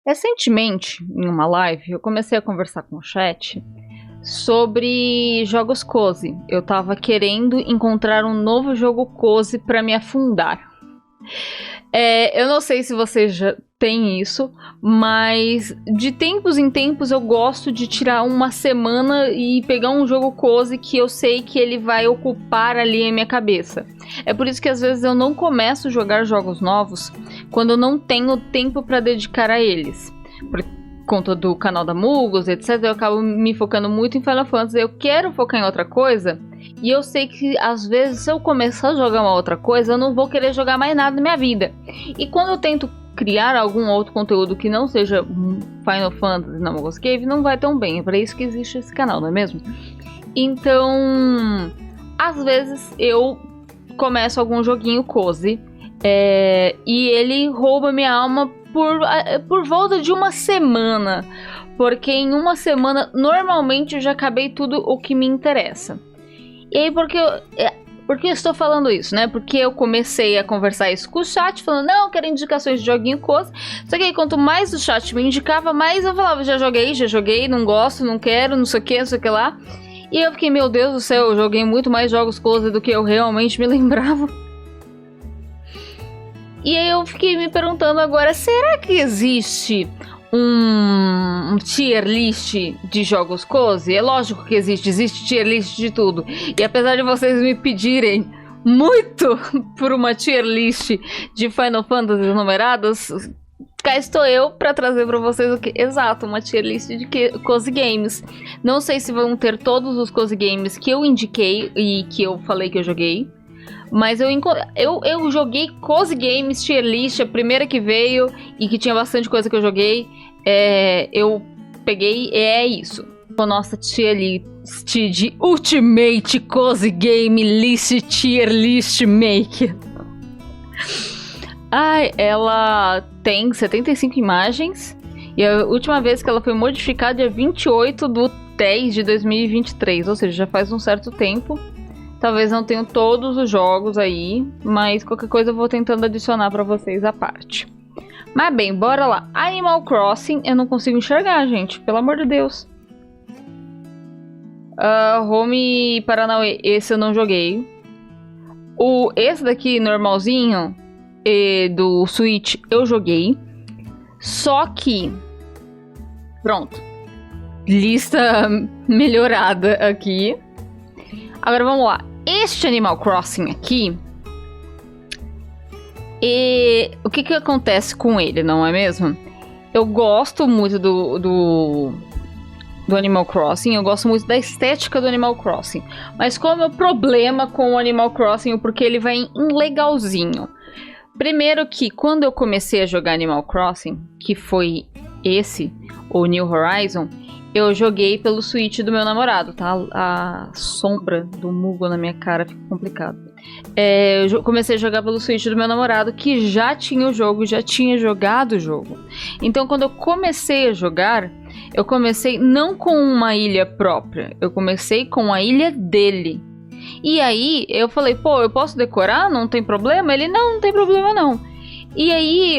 Recentemente, em uma live, eu comecei a conversar com o chat sobre jogos cozy. Eu tava querendo encontrar um novo jogo cozy pra me afundar. Eu não sei se você já tem isso, mas de tempos em tempos eu gosto de tirar uma semana e pegar um jogo cozy que eu sei que ele vai ocupar ali a minha cabeça. É por isso que às vezes eu não começo a jogar jogos novos quando eu não tenho tempo para dedicar a eles. Por conta do canal da Mugos, etc, eu acabo me focando muito em Final Fantasy. Eu quero focar em outra coisa, e eu sei que às vezes se eu começar a jogar uma outra coisa, eu não vou querer jogar mais nada na minha vida. E quando eu tento criar algum outro conteúdo que não seja Final Fantasy na Mugos Cave, não vai tão bem. É para isso que existe esse canal, não é mesmo? Então, às vezes eu começo algum joguinho cozy, e ele rouba minha alma por volta de uma semana, porque em uma semana normalmente eu já acabei tudo o que me interessa. E aí por que eu estou falando isso, né? Porque eu comecei a conversar isso com o chat, falando, não, eu quero indicações de joguinho coisa. Só que aí, quanto mais o chat me indicava, mais eu falava, já joguei, não gosto, não quero, não sei o que lá. E eu fiquei, meu Deus do céu, eu joguei muito mais jogos coisa do que eu realmente me lembrava. E aí eu fiquei me perguntando agora, será que existe um tier list de jogos cozy? É lógico que existe tier list de tudo. E apesar de vocês me pedirem muito por uma tier list de Final Fantasy numeradas, cá estou eu para trazer para vocês o que? Exato, uma tier list de cozy games. Não sei se vão ter todos os cozy games que eu indiquei e que eu falei que eu joguei. Mas eu joguei cozy games, tier list, a primeira que veio e que tinha bastante coisa que eu joguei. Eu peguei, isso. A nossa tier list de Ultimate Cozy Game List Tier List Maker. Ela tem 75 imagens. E a última vez que ela foi modificada é 28 de 10 de 2023. Ou seja, já faz um certo tempo. Talvez não tenham todos os jogos aí, mas qualquer coisa eu vou tentando adicionar pra vocês à parte. Mas bem, bora lá. Animal Crossing, eu não consigo enxergar, gente, pelo amor de Deus. Home Paranauê, esse eu não joguei. Esse daqui, normalzinho, do Switch, eu joguei. Só que... Pronto. Lista melhorada aqui. Agora vamos lá. Este Animal Crossing aqui, o que acontece com ele, não é mesmo? Eu gosto muito do Animal Crossing, eu gosto muito da estética do Animal Crossing. Mas qual é o meu problema com o Animal Crossing? Porque ele vai em legalzinho. Primeiro que quando eu comecei a jogar Animal Crossing, que foi o New Horizon, eu joguei pelo Switch do meu namorado, tá? A sombra do Mugo na minha cara fica complicado. Eu comecei a jogar pelo Switch do meu namorado, que já tinha o jogo, já tinha jogado o jogo. Então, quando eu comecei a jogar, eu comecei não com uma ilha própria, eu comecei com a ilha dele. E aí, eu falei, pô, eu posso decorar? Não tem problema? Ele, não tem problema não. E aí,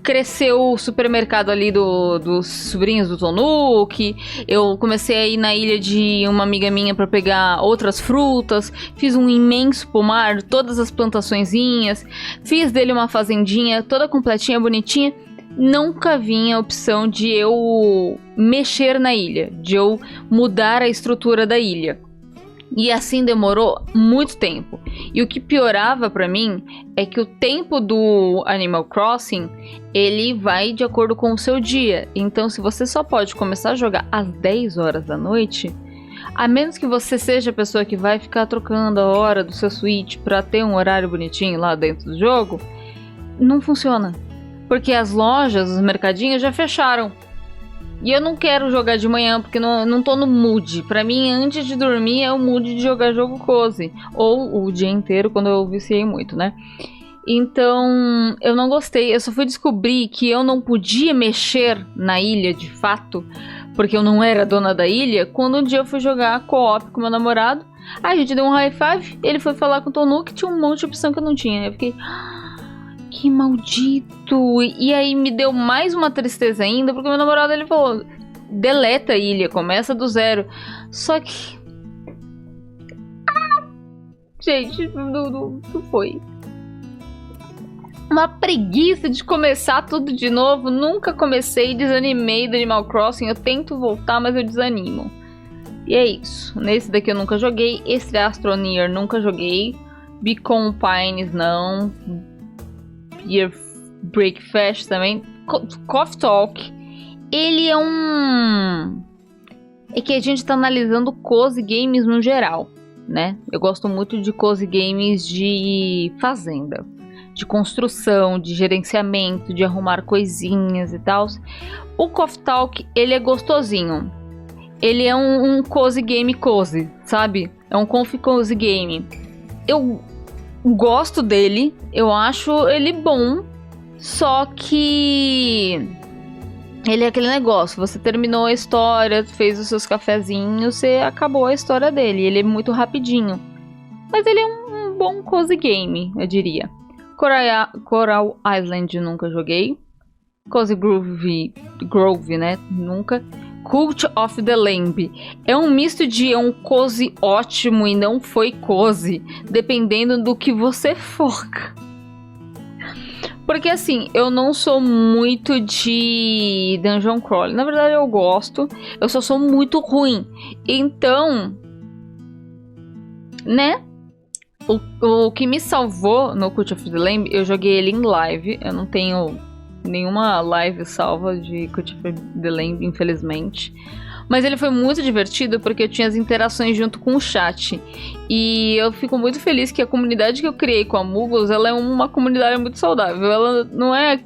cresceu o supermercado ali dos sobrinhos do Tonuki. Eu comecei a ir na ilha de uma amiga minha para pegar outras frutas. Fiz um imenso pomar, todas as plantaçõezinhas. Fiz dele uma fazendinha toda completinha, bonitinha. Nunca vinha a opção de eu mexer na ilha, de eu mudar a estrutura da ilha. E assim demorou muito tempo. E o que piorava pra mim é que o tempo do Animal Crossing, ele vai de acordo com o seu dia. Então, se você só pode começar a jogar às 10 horas da noite, a menos que você seja a pessoa que vai ficar trocando a hora do seu Switch pra ter um horário bonitinho lá dentro do jogo, não funciona. Porque as lojas, os mercadinhos já fecharam. E eu não quero jogar de manhã, porque não tô no mood. Pra mim, antes de dormir, é o mood de jogar jogo cozy. Ou o dia inteiro, quando eu viciei muito, né? Então, eu não gostei. Eu só fui descobrir que eu não podia mexer na ilha, de fato, porque eu não era dona da ilha, quando um dia eu fui jogar co-op com meu namorado. Aí a gente deu um high five, ele foi falar com o Tonu, que tinha um monte de opção que eu não tinha. Eu fiquei... Que maldito! E aí me deu mais uma tristeza ainda, porque meu namorado, ele falou, deleta a ilha, começa do zero. Só que... gente, não foi. Uma preguiça de começar tudo de novo. Nunca comecei, desanimei do Animal Crossing. Eu tento voltar, mas eu desanimo. E é isso. Nesse daqui eu nunca joguei. Esse Astroneer nunca joguei. Beacon Pines não. Beer Breakfast também. Coffee Talk. Ele é um... é que a gente tá analisando cozy games no geral, né? Eu gosto muito de cozy games de fazenda, de construção, de gerenciamento, de arrumar coisinhas e tal. O Coffee Talk, ele é gostosinho. Ele é um cozy game cozy, sabe? É um comfy cozy game. Eu gosto dele, eu acho ele bom, só que ele é aquele negócio, você terminou a história, fez os seus cafezinhos, você acabou a história dele, ele é muito rapidinho. Mas ele é um bom cozy game, eu diria. Coral Island nunca joguei. Cozy Grove, né? Nunca. Cult of the Lamb. É um misto de um cozy ótimo e não foi cozy, dependendo do que você foca. Porque assim, eu não sou muito de dungeon crawl. Na verdade eu gosto, eu só sou muito ruim. Então, né? O que me salvou no Cult of the Lamb, eu joguei ele em live. Eu não tenho nenhuma live salva de Cult of the Lamb, infelizmente. Mas ele foi muito divertido porque eu tinha as interações junto com o chat. E eu fico muito feliz que a comunidade que eu criei com a Muggles, ela é uma comunidade muito saudável. Ela não é...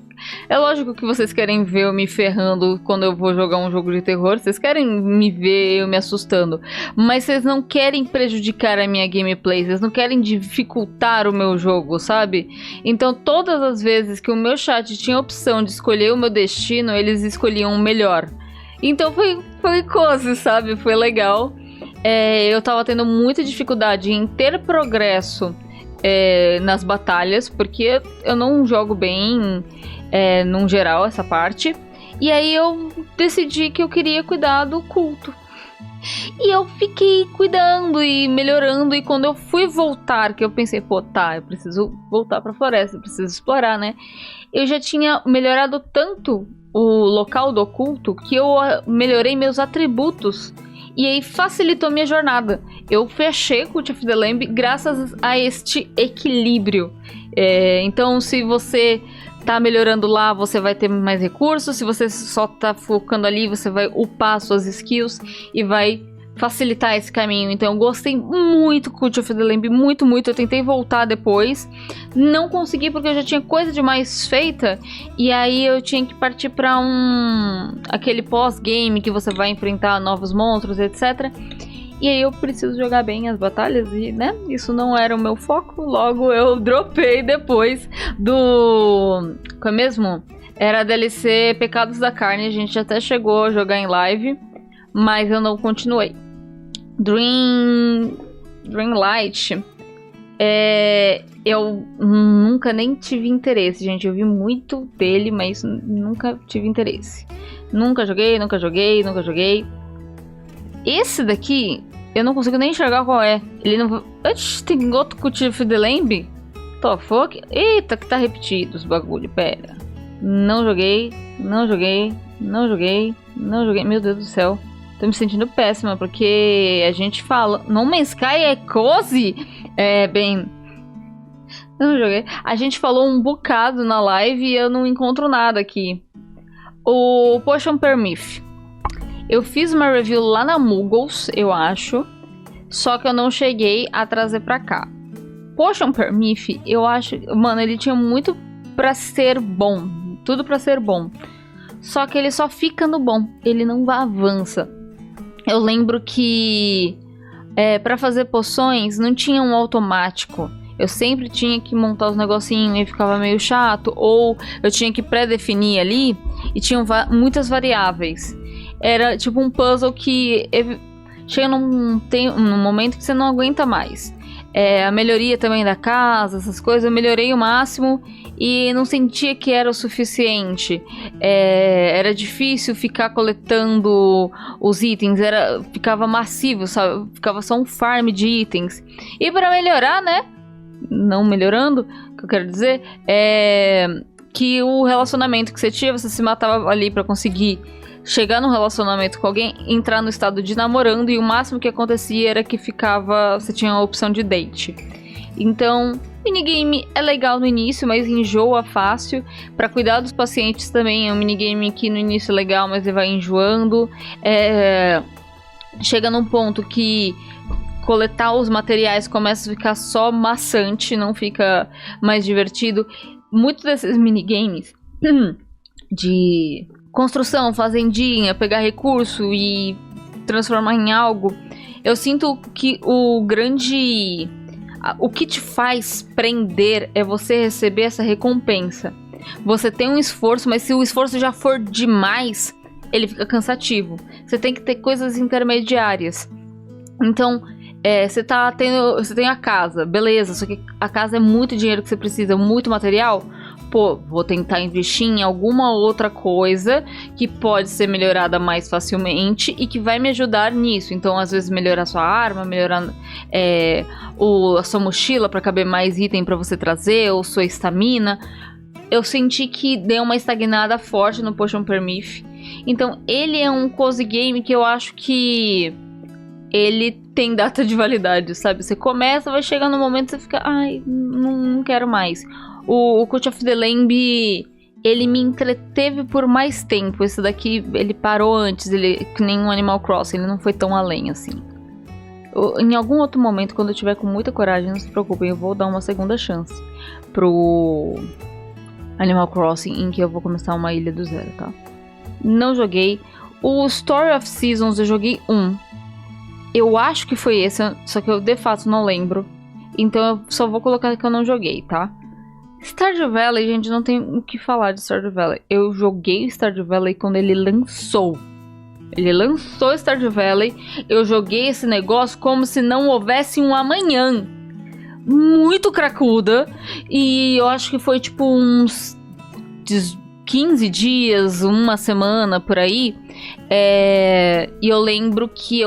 É lógico que vocês querem ver eu me ferrando quando eu vou jogar um jogo de terror. Vocês querem me ver eu me assustando. Mas vocês não querem prejudicar a minha gameplay. Vocês não querem dificultar o meu jogo, sabe? Então todas as vezes que o meu chat tinha a opção de escolher o meu destino, eles escolhiam o melhor. Então foi coisa, sabe? Foi legal. Eu tava tendo muita dificuldade em ter progresso nas batalhas, porque eu não jogo bem, num geral, essa parte. E aí eu decidi que eu queria cuidar do culto. E eu fiquei cuidando e melhorando. E quando eu fui voltar, que eu pensei, pô, tá, eu preciso voltar pra floresta, eu preciso explorar, né? Eu já tinha melhorado tanto o local do culto que eu melhorei meus atributos. E aí facilitou minha jornada. Eu fechei Cult of the Lamb graças a este equilíbrio. Então, se você tá melhorando lá, você vai ter mais recursos. Se você só tá focando ali, você vai upar suas skills e vai facilitar esse caminho. Então eu gostei muito do Cult of the Lamb, muito, muito. Eu tentei voltar depois, não consegui porque eu já tinha coisa demais feita. E aí eu tinha que partir pra aquele pós-game que você vai enfrentar novos monstros, etc. E aí eu preciso jogar bem as batalhas e, né, isso não era o meu foco. Logo eu dropei depois do... Qual é mesmo? Era a DLC Pecados da Carne. A gente até chegou a jogar em live, mas eu não continuei. Dreamlight, eu nunca nem tive interesse, gente. Eu vi muito dele, mas nunca tive interesse. Nunca joguei. Esse daqui, eu não consigo nem enxergar qual é. Ele não... tem outro Cult of the Lamb? Tô, fuck. Eita, que tá repetido os bagulho, pera. Não joguei. Meu Deus do céu. Tô me sentindo péssima, porque a gente fala... No Man's Sky é cozy? Bem... Eu não joguei. A gente falou um bocado na live e eu não encontro nada aqui. O Potion Per Myth. Eu fiz uma review lá na Muggles, eu acho. Só que eu não cheguei a trazer pra cá. Potion Per Myth, eu acho... Mano, ele tinha muito pra ser bom. Tudo pra ser bom. Só que ele só fica no bom. Ele não avança. Eu lembro que pra fazer poções não tinha um automático. Eu sempre tinha que montar os negocinhos e ficava meio chato. Ou eu tinha que pré-definir ali e tinham muitas variáveis. Era tipo um puzzle que chega num momento que você não aguenta mais. A melhoria também da casa, essas coisas, eu melhorei o máximo e não sentia que era o suficiente. Era difícil ficar coletando os itens, ficava massivo, sabe? Ficava só um farm de itens. E para melhorar, né? Não melhorando, o que eu quero dizer que o relacionamento que você tinha, você se matava ali pra conseguir chegar num relacionamento com alguém, entrar no estado de namorando, e o máximo que acontecia era que você tinha a opção de date. Então, minigame é legal no início, mas enjoa fácil. Pra cuidar dos pacientes também é um minigame que no início é legal, mas ele vai enjoando. Chega num ponto que coletar os materiais começa a ficar só maçante, não fica mais divertido. Muitos desses minigames de construção, fazendinha, pegar recurso e transformar em algo, eu sinto que o que te faz prender é você receber essa recompensa. Você tem um esforço, mas se o esforço já for demais, ele fica cansativo. Você tem que ter coisas intermediárias. Então, você tem a casa, beleza, só que a casa é muito dinheiro que você precisa, muito material. Pô, vou tentar investir em alguma outra coisa que pode ser melhorada mais facilmente e que vai me ajudar nisso. Então, às vezes, melhorar sua arma, melhorar a sua mochila para caber mais item para você trazer, ou sua estamina. Eu senti que deu uma estagnada forte no Potion Per Myth. Então, ele é um cozy game que eu acho que ele tem data de validade, sabe? Você começa, vai chegar no momento que você fica, ai, não quero mais. O Cult of the Lamb, ele me entreteve por mais tempo. Esse daqui, ele parou antes, que nem o Animal Crossing, ele não foi tão além assim. Em algum outro momento, quando eu tiver com muita coragem, não se preocupem, eu vou dar uma segunda chance pro Animal Crossing, em que eu vou começar uma ilha do zero, tá? Não joguei. O Story of Seasons eu joguei Eu acho que foi esse, só que eu de fato não lembro. Então eu só vou colocar que eu não joguei, tá? Stardew Valley, gente, não tem o que falar de Stardew Valley. Eu joguei Stardew Valley quando ele lançou. Ele lançou Stardew Valley. Eu joguei esse negócio como se não houvesse um amanhã. Muito cracuda. E eu acho que foi tipo uns 15 dias, uma semana por aí. E eu lembro que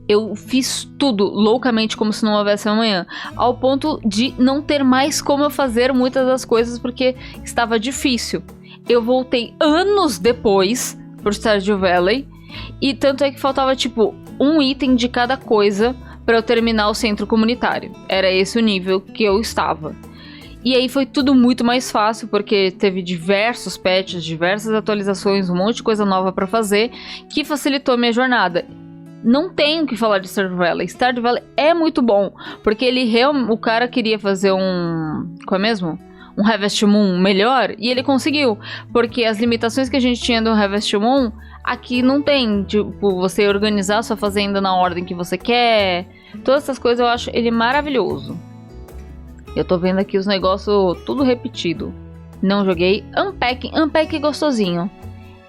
eu fiz tudo loucamente como se não houvesse amanhã, ao ponto de não ter mais como eu fazer muitas das coisas porque estava difícil. Eu voltei anos depois pro Stardew Valley, e tanto é que faltava tipo um item de cada coisa para eu terminar o centro comunitário. Era esse o nível que eu estava. E aí foi tudo muito mais fácil, porque teve diversos patches, diversas atualizações, um monte de coisa nova para fazer, que facilitou minha jornada. Não tenho o que falar de Stardew Valley. Stardew Valley é muito bom, porque o cara queria fazer qual é mesmo? Um Harvest Moon melhor, e ele conseguiu. Porque as limitações que a gente tinha do Harvest Moon, aqui não tem. Tipo, você organizar sua fazenda na ordem que você quer. Todas essas coisas eu acho ele maravilhoso. Eu tô vendo aqui os negócios tudo repetido. Não joguei. Unpack é gostosinho.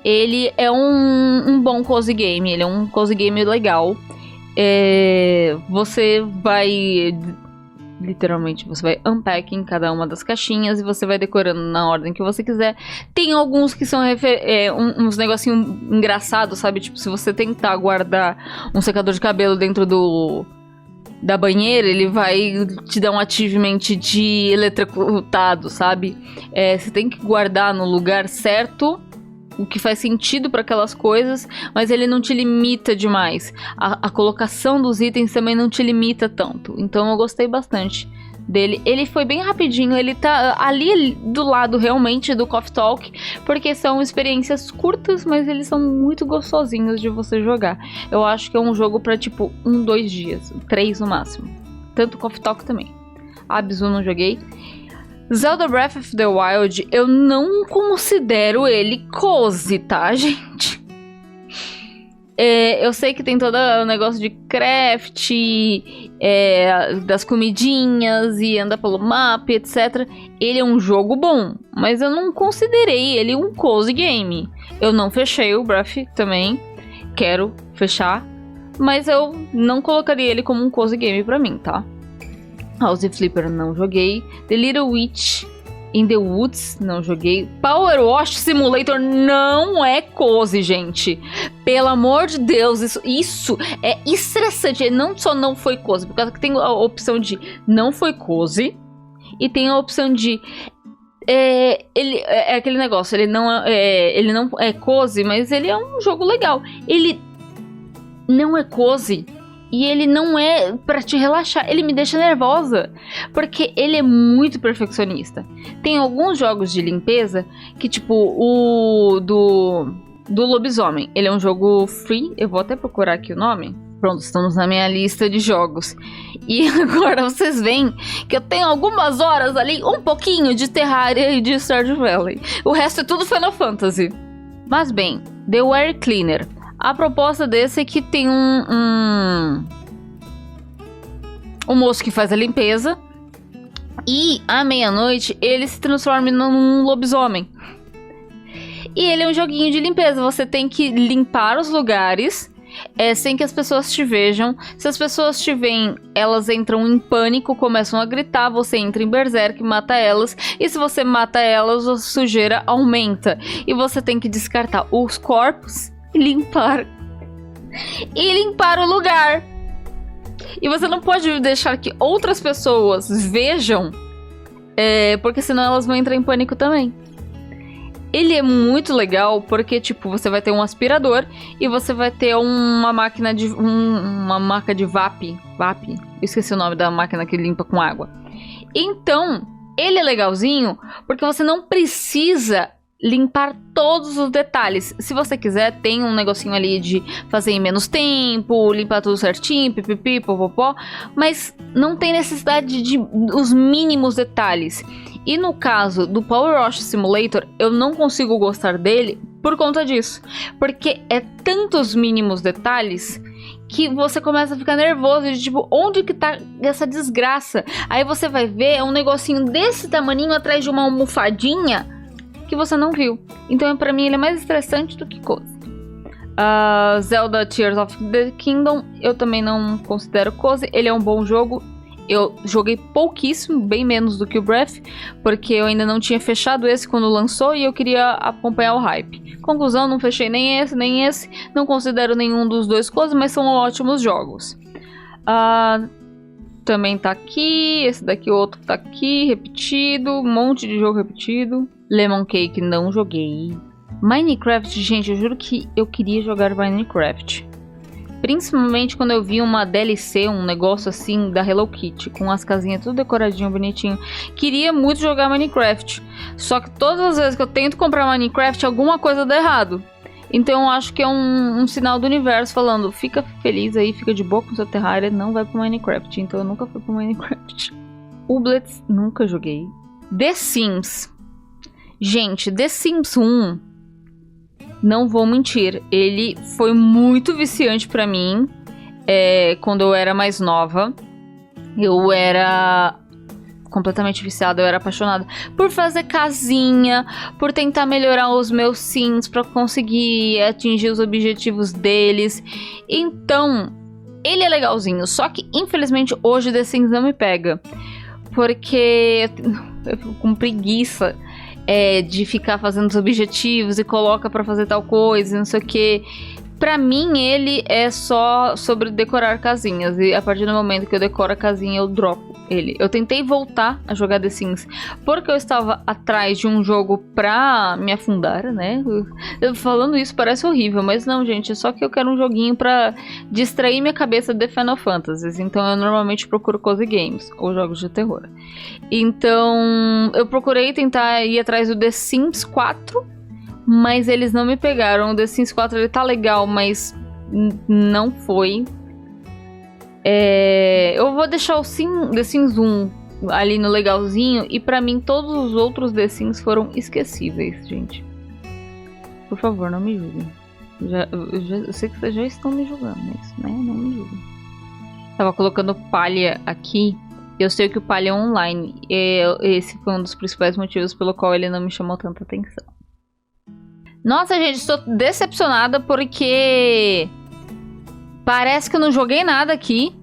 Ele é um bom cozy game, ele é um cozy game legal. Você vai, literalmente, você vai unpacking cada uma das caixinhas e você vai decorando na ordem que você quiser. Tem alguns que são uns negocinhos engraçados, sabe? Tipo, se você tentar guardar um secador de cabelo dentro da banheira, ele vai te dar um achievement de eletrocutado, sabe? Você tem que guardar no lugar certo, o que faz sentido para aquelas coisas, mas ele não te limita demais. A colocação dos itens também não te limita tanto. Então eu gostei bastante dele. Ele foi bem rapidinho, ele tá ali do lado realmente do Coffee Talk, porque são experiências curtas, mas eles são muito gostosinhos de você jogar. Eu acho que é um jogo para tipo 2 dias, 3 no máximo. Tanto Coffee Talk também. Abzu não joguei. Zelda Breath of the Wild, eu não considero ele cozy, tá, gente? Eu sei que tem todo o negócio de craft, das comidinhas e andar pelo mapa, etc. Ele é um jogo bom, mas eu não considerei ele um cozy game. Eu não fechei o Breath também, quero fechar, mas eu não colocaria ele como um cozy game pra mim, tá? House Flipper não joguei. The Little Witch In the Woods, não joguei. Power Wash Simulator não é cozy, gente. Pelo amor de Deus, isso é estressante. Não só não foi cozy, por causa que tem a opção de não foi cozy e tem a opção de ele é aquele negócio, ele não é cozy, mas ele é um jogo legal. Ele não é cozy e ele não é pra te relaxar, ele me deixa nervosa, porque ele é muito perfeccionista. Tem alguns jogos de limpeza que, tipo, o do lobisomem, ele é um jogo free, eu vou até procurar aqui o nome. Pronto, estamos na minha lista de jogos. E agora vocês veem que eu tenho algumas horas ali, um pouquinho de Terraria e de Stardew Valley. O resto é tudo Final Fantasy. Mas bem, The Ware Cleaner. A proposta desse é que tem um moço que faz a limpeza. E à meia-noite ele se transforma num lobisomem. E ele é um joguinho de limpeza. Você tem que limpar os lugares sem que as pessoas te vejam. Se as pessoas te veem, elas entram em pânico, começam a gritar, você entra em berserk, mata elas, e se você mata elas, a sujeira aumenta, e você tem que descartar os corpos e limpar o lugar. E você não pode deixar que outras pessoas vejam, porque senão elas vão entrar em pânico também. Ele é muito legal porque, tipo, você vai ter um aspirador e você vai ter uma máquina de... uma marca de VAP. VAP? Eu esqueci o nome da máquina que limpa com água. Então, ele é legalzinho porque você não precisa limpar todos os detalhes. Se você quiser, tem um negocinho ali de fazer em menos tempo, limpar tudo certinho, pipipi, popopó, mas não tem necessidade de os mínimos detalhes. E no caso do Power Wash Simulator, eu não consigo gostar dele por conta disso. Porque é tantos mínimos detalhes que você começa a ficar nervoso de tipo, onde que tá essa desgraça? Aí você vai ver um negocinho desse tamaninho atrás de uma almofadinha que você não viu. Então pra mim ele é mais estressante do que cozy. Zelda Tears of the Kingdom eu também não considero cozy. Ele é um bom jogo. Eu joguei pouquíssimo, bem menos do que o Breath, porque eu ainda não tinha fechado esse quando lançou e eu queria acompanhar o hype. Conclusão, não fechei nem esse, não considero nenhum dos dois coisas, mas são ótimos jogos. Também tá aqui, esse daqui, outro tá aqui, repetido, um monte de jogo repetido. Lemon Cake não joguei. Minecraft, gente, eu juro que eu queria jogar Minecraft. Principalmente quando eu vi uma DLC, um negócio assim da Hello Kitty, com as casinhas tudo decoradinho, bonitinho. Queria muito jogar Minecraft. Só que todas as vezes que eu tento comprar Minecraft, alguma coisa dá errado. Então eu acho que é um sinal do universo falando, fica feliz aí, fica de boa com seu Terraria, não vai pro Minecraft. Então eu nunca fui pro Minecraft. Ublets, nunca joguei. The Sims. Gente, The Sims 1... não vou mentir, ele foi muito viciante pra mim quando eu era mais nova. Eu era completamente viciada, eu era apaixonada por fazer casinha, por tentar melhorar os meus Sims pra conseguir atingir os objetivos deles. Então, ele é legalzinho, só que infelizmente hoje The Sims não me pega, porque eu fico com preguiça de ficar fazendo os objetivos e coloca pra fazer tal coisa, não sei o que. Pra mim, ele é só sobre decorar casinhas. E a partir do momento que eu decoro a casinha, eu dropo ele. Eu tentei voltar a jogar The Sims porque eu estava atrás de um jogo pra me afundar, né? Eu falando isso parece horrível, mas não, gente. É só que eu quero um joguinho pra distrair minha cabeça de Final Fantasy. Então eu normalmente procuro cozy games ou jogos de terror. Então eu procurei tentar ir atrás do The Sims 4, mas eles não me pegaram. O The Sims 4 ele tá legal, mas não foi. Eu vou deixar o The Sims 1 ali no legalzinho. E pra mim todos os outros The Sims foram esquecíveis, gente. Por favor, não me julguem. Eu sei que vocês já estão me julgando, mas né, não me julguem. Tava colocando palha aqui. Eu sei que o palha é online. Esse foi um dos principais motivos pelo qual ele não me chamou tanta atenção. Nossa, gente, estou decepcionada porque parece que eu não joguei nada aqui.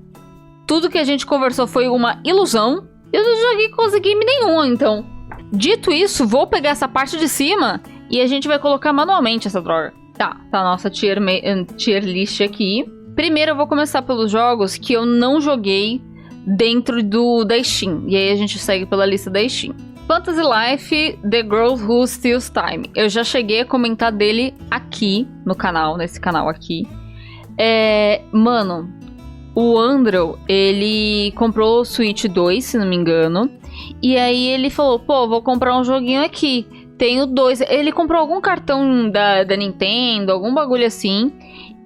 Tudo que a gente conversou foi uma ilusão. Eu não joguei cozy game nenhuma, então. Dito isso, vou pegar essa parte de cima e a gente vai colocar manualmente essa droga. Tá a nossa tier list aqui. Primeiro eu vou começar pelos jogos que eu não joguei dentro da Steam. E aí a gente segue pela lista da Steam. Fantasy Life, The Girl Who Steals Time. Eu já cheguei a comentar dele aqui no canal, nesse canal aqui. Mano, o Andrew, ele comprou o Switch 2, se não me engano. E aí ele falou, pô, vou comprar um joguinho aqui. Tenho 2. Ele comprou algum cartão da Nintendo, algum bagulho assim.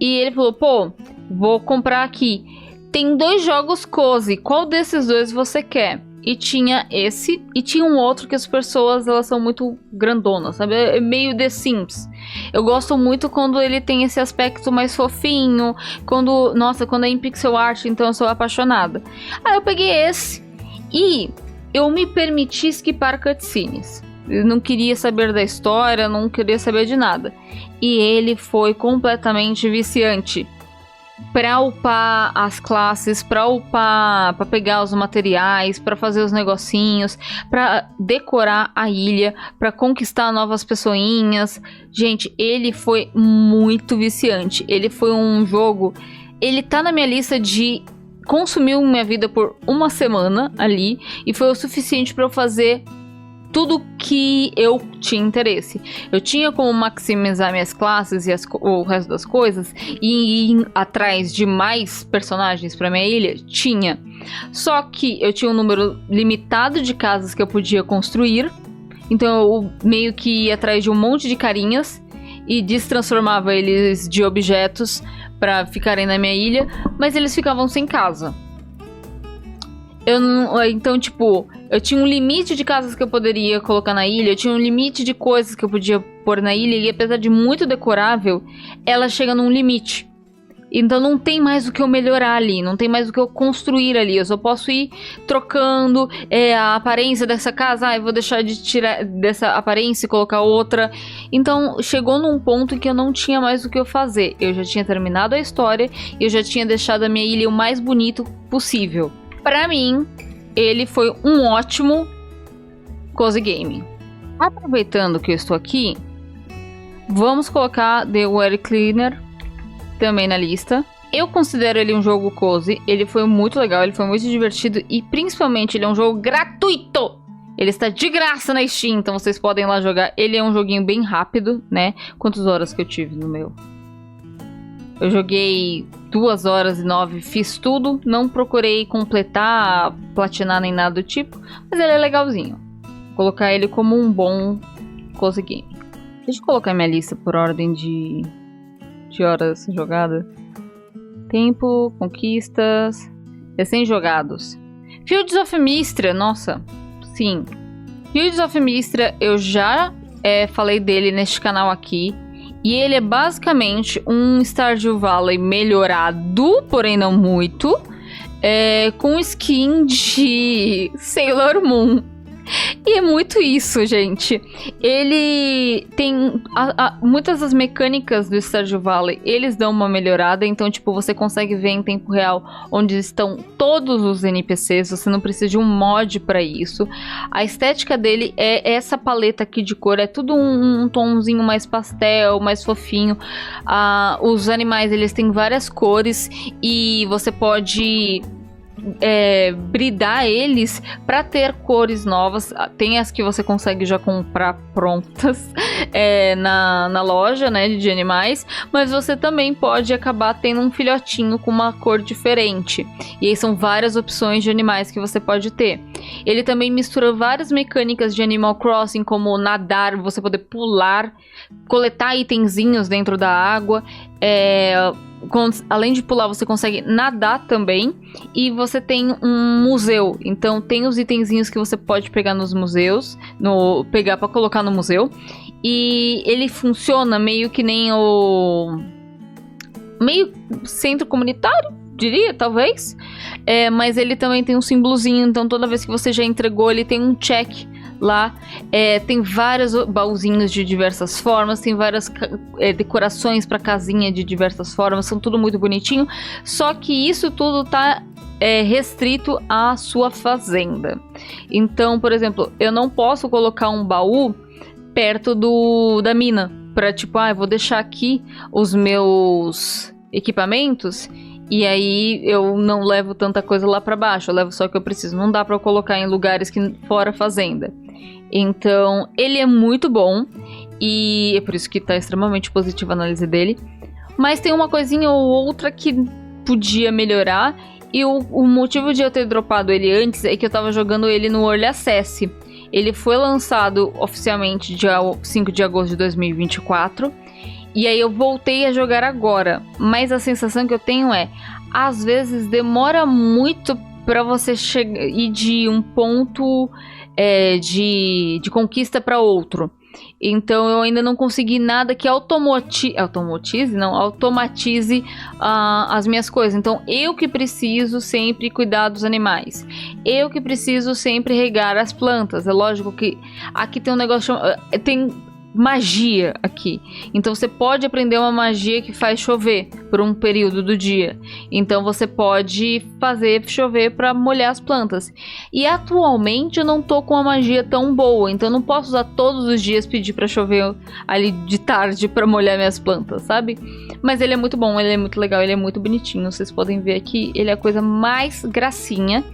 E ele falou, pô, vou comprar aqui. Tem 2 jogos cozy, qual desses 2 você quer? E tinha esse, e tinha um outro que as pessoas, elas são muito grandonas, sabe? É meio The Sims. Eu gosto muito quando ele tem esse aspecto mais fofinho, quando é em pixel art, então eu sou apaixonada. Aí eu peguei esse, e eu me permiti skipar cutscenes. Eu não queria saber da história, não queria saber de nada. E ele foi completamente viciante. Pra upar as classes, pra pegar os materiais, pra fazer os negocinhos, pra decorar a ilha, pra conquistar novas pessoinhas. Gente, ele foi muito viciante. Ele foi um jogo... Ele tá na minha lista de... Consumiu minha vida por uma semana ali. E foi o suficiente pra eu fazer... tudo que eu tinha interesse. Eu tinha como maximizar minhas classes e o resto das coisas e ir atrás de mais personagens para minha ilha? Tinha. Só que eu tinha um número limitado de casas que eu podia construir. Então eu meio que ia atrás de um monte de carinhas e destransformava eles de objetos para ficarem na minha ilha, mas eles ficavam sem casa. Então, tipo, eu tinha um limite de casas que eu poderia colocar na ilha, eu tinha um limite de coisas que eu podia pôr na ilha, e apesar de muito decorável, ela chega num limite. Então não tem mais o que eu melhorar ali, não tem mais o que eu construir ali, eu só posso ir trocando a aparência dessa casa, eu vou deixar de tirar dessa aparência e colocar outra. Então chegou num ponto em que eu não tinha mais o que eu fazer, eu já tinha terminado a história, e eu já tinha deixado a minha ilha o mais bonito possível. Pra mim, ele foi um ótimo cozy game. Aproveitando que eu estou aqui, vamos colocar The Weather Cleaner também na lista. Eu considero ele um jogo cozy, ele foi muito legal, ele foi muito divertido e principalmente ele é um jogo gratuito. Ele está de graça na Steam, então vocês podem ir lá jogar. Ele é um joguinho bem rápido, né? Quantas horas que eu tive no meu? Eu joguei 2 horas e 9, fiz tudo, não procurei completar, platinar nem nada do tipo, mas ele é legalzinho. Vou colocar ele como um bom cozy game. Deixa eu colocar minha lista por ordem de horas jogadas. Tempo, conquistas, recém-jogados. Fields of Mistria, nossa, sim. Fields of Mistria, eu já falei dele neste canal aqui. E ele é basicamente um Stardew Valley melhorado, porém não muito, com skin de Sailor Moon. E é muito isso, gente. Ele tem... muitas das mecânicas do Stardew Valley, eles dão uma melhorada. Então, tipo, você consegue ver em tempo real onde estão todos os NPCs. Você não precisa de um mod pra isso. A estética dele é essa paleta aqui de cor. É tudo um tomzinho mais pastel, mais fofinho. Os animais, eles têm várias cores. E você pode... bridar eles para ter cores novas. Tem as que você consegue já comprar prontas na loja, né, de animais, mas você também pode acabar tendo um filhotinho com uma cor diferente, e aí são várias opções de animais que você pode ter. Ele também mistura várias mecânicas de Animal Crossing, como nadar, você poder pular, coletar itenzinhos dentro da água, além de pular, você consegue nadar também. E você tem um museu. Então tem os itenzinhos que você pode pegar nos museus, pegar pra colocar no museu. E ele funciona meio que nem meio centro comunitário, diria, talvez. Mas ele também tem um símbolozinho. Então toda vez que você já entregou, ele tem um check lá. Tem vários baúzinhos de diversas formas, tem várias decorações para casinha de diversas formas, são tudo muito bonitinho, só que isso tudo tá restrito à sua fazenda. Então, por exemplo, eu não posso colocar um baú perto da mina, pra tipo, eu vou deixar aqui os meus equipamentos e aí eu não levo tanta coisa lá pra baixo, eu levo só o que eu preciso. Não dá pra eu colocar em lugares que fora fazenda. Então, ele é muito bom e é por isso que tá extremamente positiva a análise dele. Mas tem uma coisinha ou outra que podia melhorar. E o motivo de eu ter dropado ele antes é que eu tava jogando ele no Early Access. Ele foi lançado oficialmente dia 5 de agosto de 2024. E aí eu voltei a jogar agora. Mas a sensação que eu tenho é, às vezes demora muito pra você ir de um ponto de conquista pra outro. Então eu ainda não consegui nada que automatize as minhas coisas. Então eu que preciso sempre cuidar dos animais, eu que preciso sempre regar as plantas. É lógico que aqui tem um negócio tem magia aqui. Então você pode aprender uma magia que faz chover por um período do dia. Então você pode fazer chover para molhar as plantas. E atualmente eu não tô com uma magia tão boa, então eu não posso usar todos os dias pedir para chover ali de tarde para molhar minhas plantas, sabe? Mas ele é muito bom, ele é muito legal, ele é muito bonitinho. Vocês podem ver aqui, ele é a coisa mais gracinha.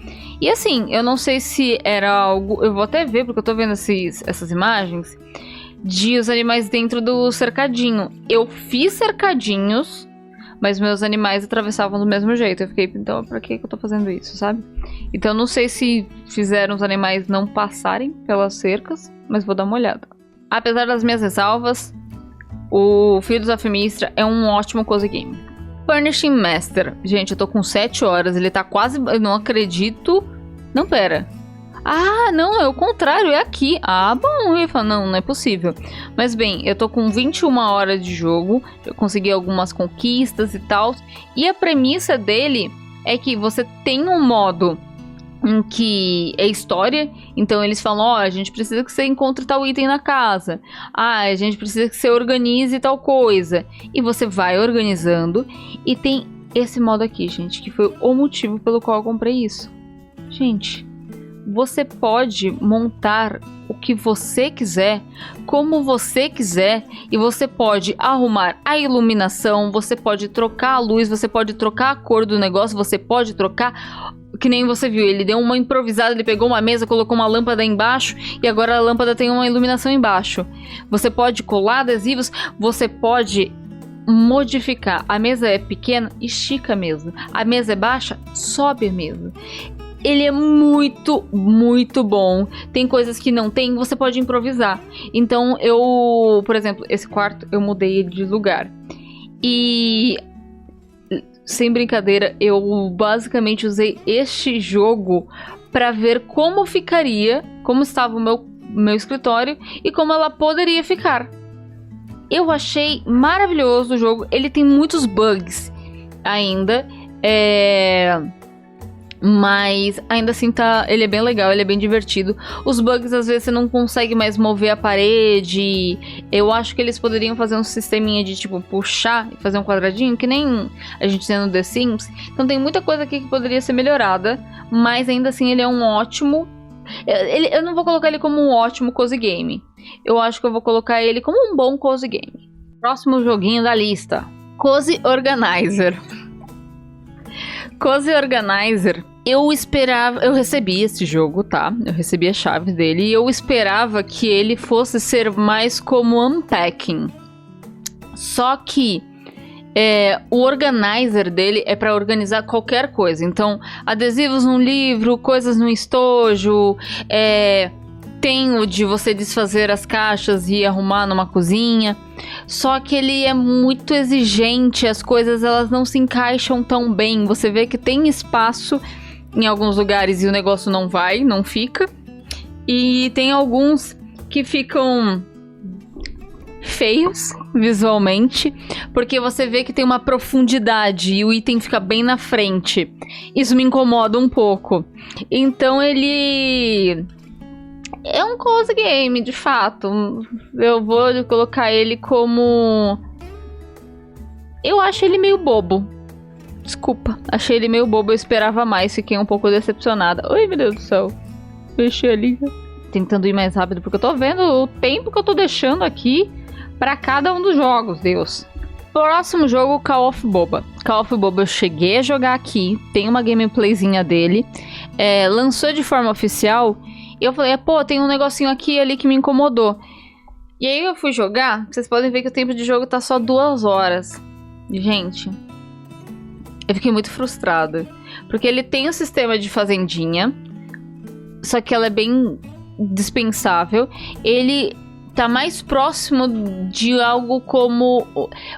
E assim, eu não sei se era algo, eu vou até ver porque eu tô vendo essas imagens de os animais dentro do cercadinho. Eu fiz cercadinhos, mas meus animais atravessavam do mesmo jeito. Eu fiquei, então pra que eu tô fazendo isso, sabe? Então não sei se fizeram os animais não passarem pelas cercas, mas vou dar uma olhada. Apesar das minhas ressalvas, o Fields of Mistra é um ótimo cozy game. Furnishing Master. Gente, eu tô com 7 horas, ele tá quase... Eu não acredito... Não, pera... não, é o contrário, é aqui. Bom, eu ia falar, não é possível. Mas bem, eu tô com 21 horas de jogo, eu consegui algumas conquistas e tal. E a premissa dele é que você tem um modo em que é história. Então eles falam, a gente precisa que você encontre tal item na casa. A gente precisa que você organize tal coisa. E você vai organizando. E tem esse modo aqui, gente, que foi o motivo pelo qual eu comprei isso. Gente... Você pode montar o que você quiser, como você quiser, e você pode arrumar a iluminação, você pode trocar a luz, você pode trocar a cor do negócio, você pode trocar, que nem você viu, ele deu uma improvisada, ele pegou uma mesa, colocou uma lâmpada embaixo e agora a lâmpada tem uma iluminação embaixo. Você pode colar adesivos, você pode modificar. A mesa é pequena, estica a mesa. A mesa é baixa, sobe a mesa. Ele é muito, muito bom. Tem coisas que não tem, você pode improvisar. Então eu, por exemplo, esse quarto eu mudei ele de lugar. E sem brincadeira, eu basicamente usei este jogo para ver como ficaria, como estava o meu escritório e como ela poderia ficar. Eu achei maravilhoso o jogo. Ele tem muitos bugs ainda. Mas ainda assim ele é bem legal, ele é bem divertido. Os bugs às vezes você não consegue mais mover a parede. Eu acho que eles poderiam fazer um sisteminha de tipo puxar e fazer um quadradinho, que nem a gente tem no The Sims. Então tem muita coisa aqui que poderia ser melhorada, mas ainda assim ele é um ótimo... Eu não vou colocar ele como um ótimo cozy game. Eu acho que eu vou colocar ele como um bom cozy game. Próximo joguinho da lista, Cozy Organizer. Cozy Organizer, eu recebi esse jogo, tá? Eu recebi a chave dele e eu esperava que ele fosse ser mais como Unpacking. Só que o organizer dele é para organizar qualquer coisa. Então, adesivos num livro, coisas no estojo, tem o de você desfazer as caixas e arrumar numa cozinha. Só que ele é muito exigente, as coisas elas não se encaixam tão bem. Você vê que tem espaço em alguns lugares e o negócio não fica. E tem alguns que ficam feios visualmente, porque você vê que tem uma profundidade e o item fica bem na frente. Isso me incomoda um pouco. Então ele... é um cozy game, de fato. Eu vou colocar ele como... eu acho ele meio bobo. Desculpa, achei ele meio bobo, eu esperava mais, fiquei um pouco decepcionada. Oi, meu Deus do céu. Fechei ali. Tentando ir mais rápido, porque eu tô vendo o tempo que eu tô deixando aqui pra cada um dos jogos, Deus. Próximo jogo, Call of Boba. Call of Boba eu cheguei a jogar aqui, tem uma gameplayzinha dele. Lançou de forma oficial, e eu falei, pô, tem um negocinho aqui e ali que me incomodou. E aí eu fui jogar, vocês podem ver que o tempo de jogo tá só 2 horas. Gente, eu fiquei muito frustrada. Porque ele tem um sistema de fazendinha, só que ela é bem dispensável. Ele tá mais próximo de algo como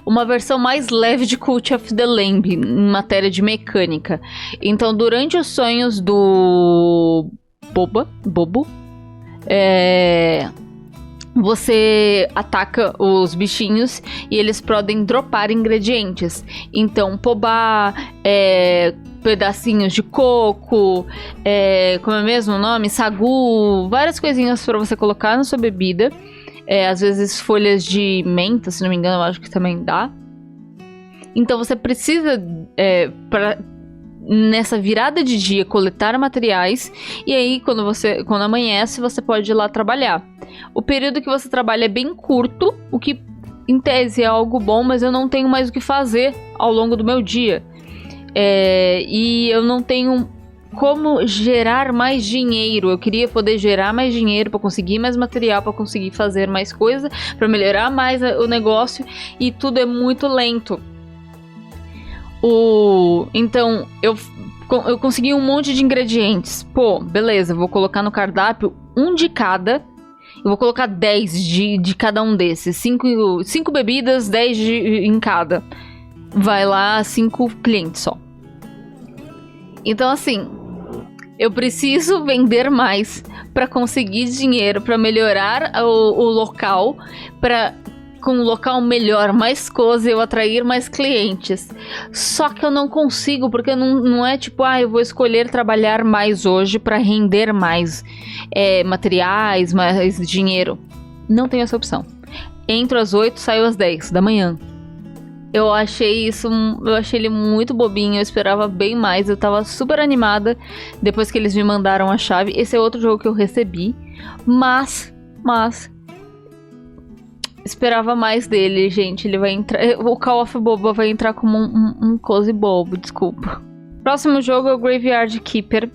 uma versão mais leve de Cult of the Lamb em matéria de mecânica. Então, durante os sonhos do Bobo, você ataca os bichinhos e eles podem dropar ingredientes. Então, pobá, pedacinhos de coco, como é mesmo o nome? Sagu, várias coisinhas para você colocar na sua bebida. Às vezes folhas de menta, se não me engano, eu acho que também dá. Então você precisa, nessa virada de dia, coletar materiais. E aí, quando amanhece, você pode ir lá trabalhar. O período que você trabalha é bem curto, o que em tese é algo bom, mas eu não tenho mais o que fazer ao longo do meu dia. E eu não tenho como gerar mais dinheiro. Eu queria poder gerar mais dinheiro para conseguir mais material, para conseguir fazer mais coisa, para melhorar mais o negócio, e tudo é muito lento. Então eu consegui um monte de ingredientes. Pô, beleza, vou colocar no cardápio um de cada. Eu vou colocar 10 de cada um desses. 5 bebidas, 10 em cada. Vai lá, 5 clientes só. Então, assim, eu preciso vender mais para conseguir dinheiro, para melhorar o local, com um local melhor, mais coisa, eu atrair mais clientes. Só que eu não consigo, porque não é tipo, eu vou escolher trabalhar mais hoje para render mais materiais, mais dinheiro. Não tenho essa opção. Entro às 8, saio às 10 da manhã. Eu achei ele muito bobinho, eu esperava bem mais, eu tava super animada depois que eles me mandaram a chave. Esse é outro jogo que eu recebi, mas esperava mais dele, gente. Ele vai entrar, o Call of Boba vai entrar como um cozy bobo, desculpa. Próximo jogo é o Graveyard Keeper.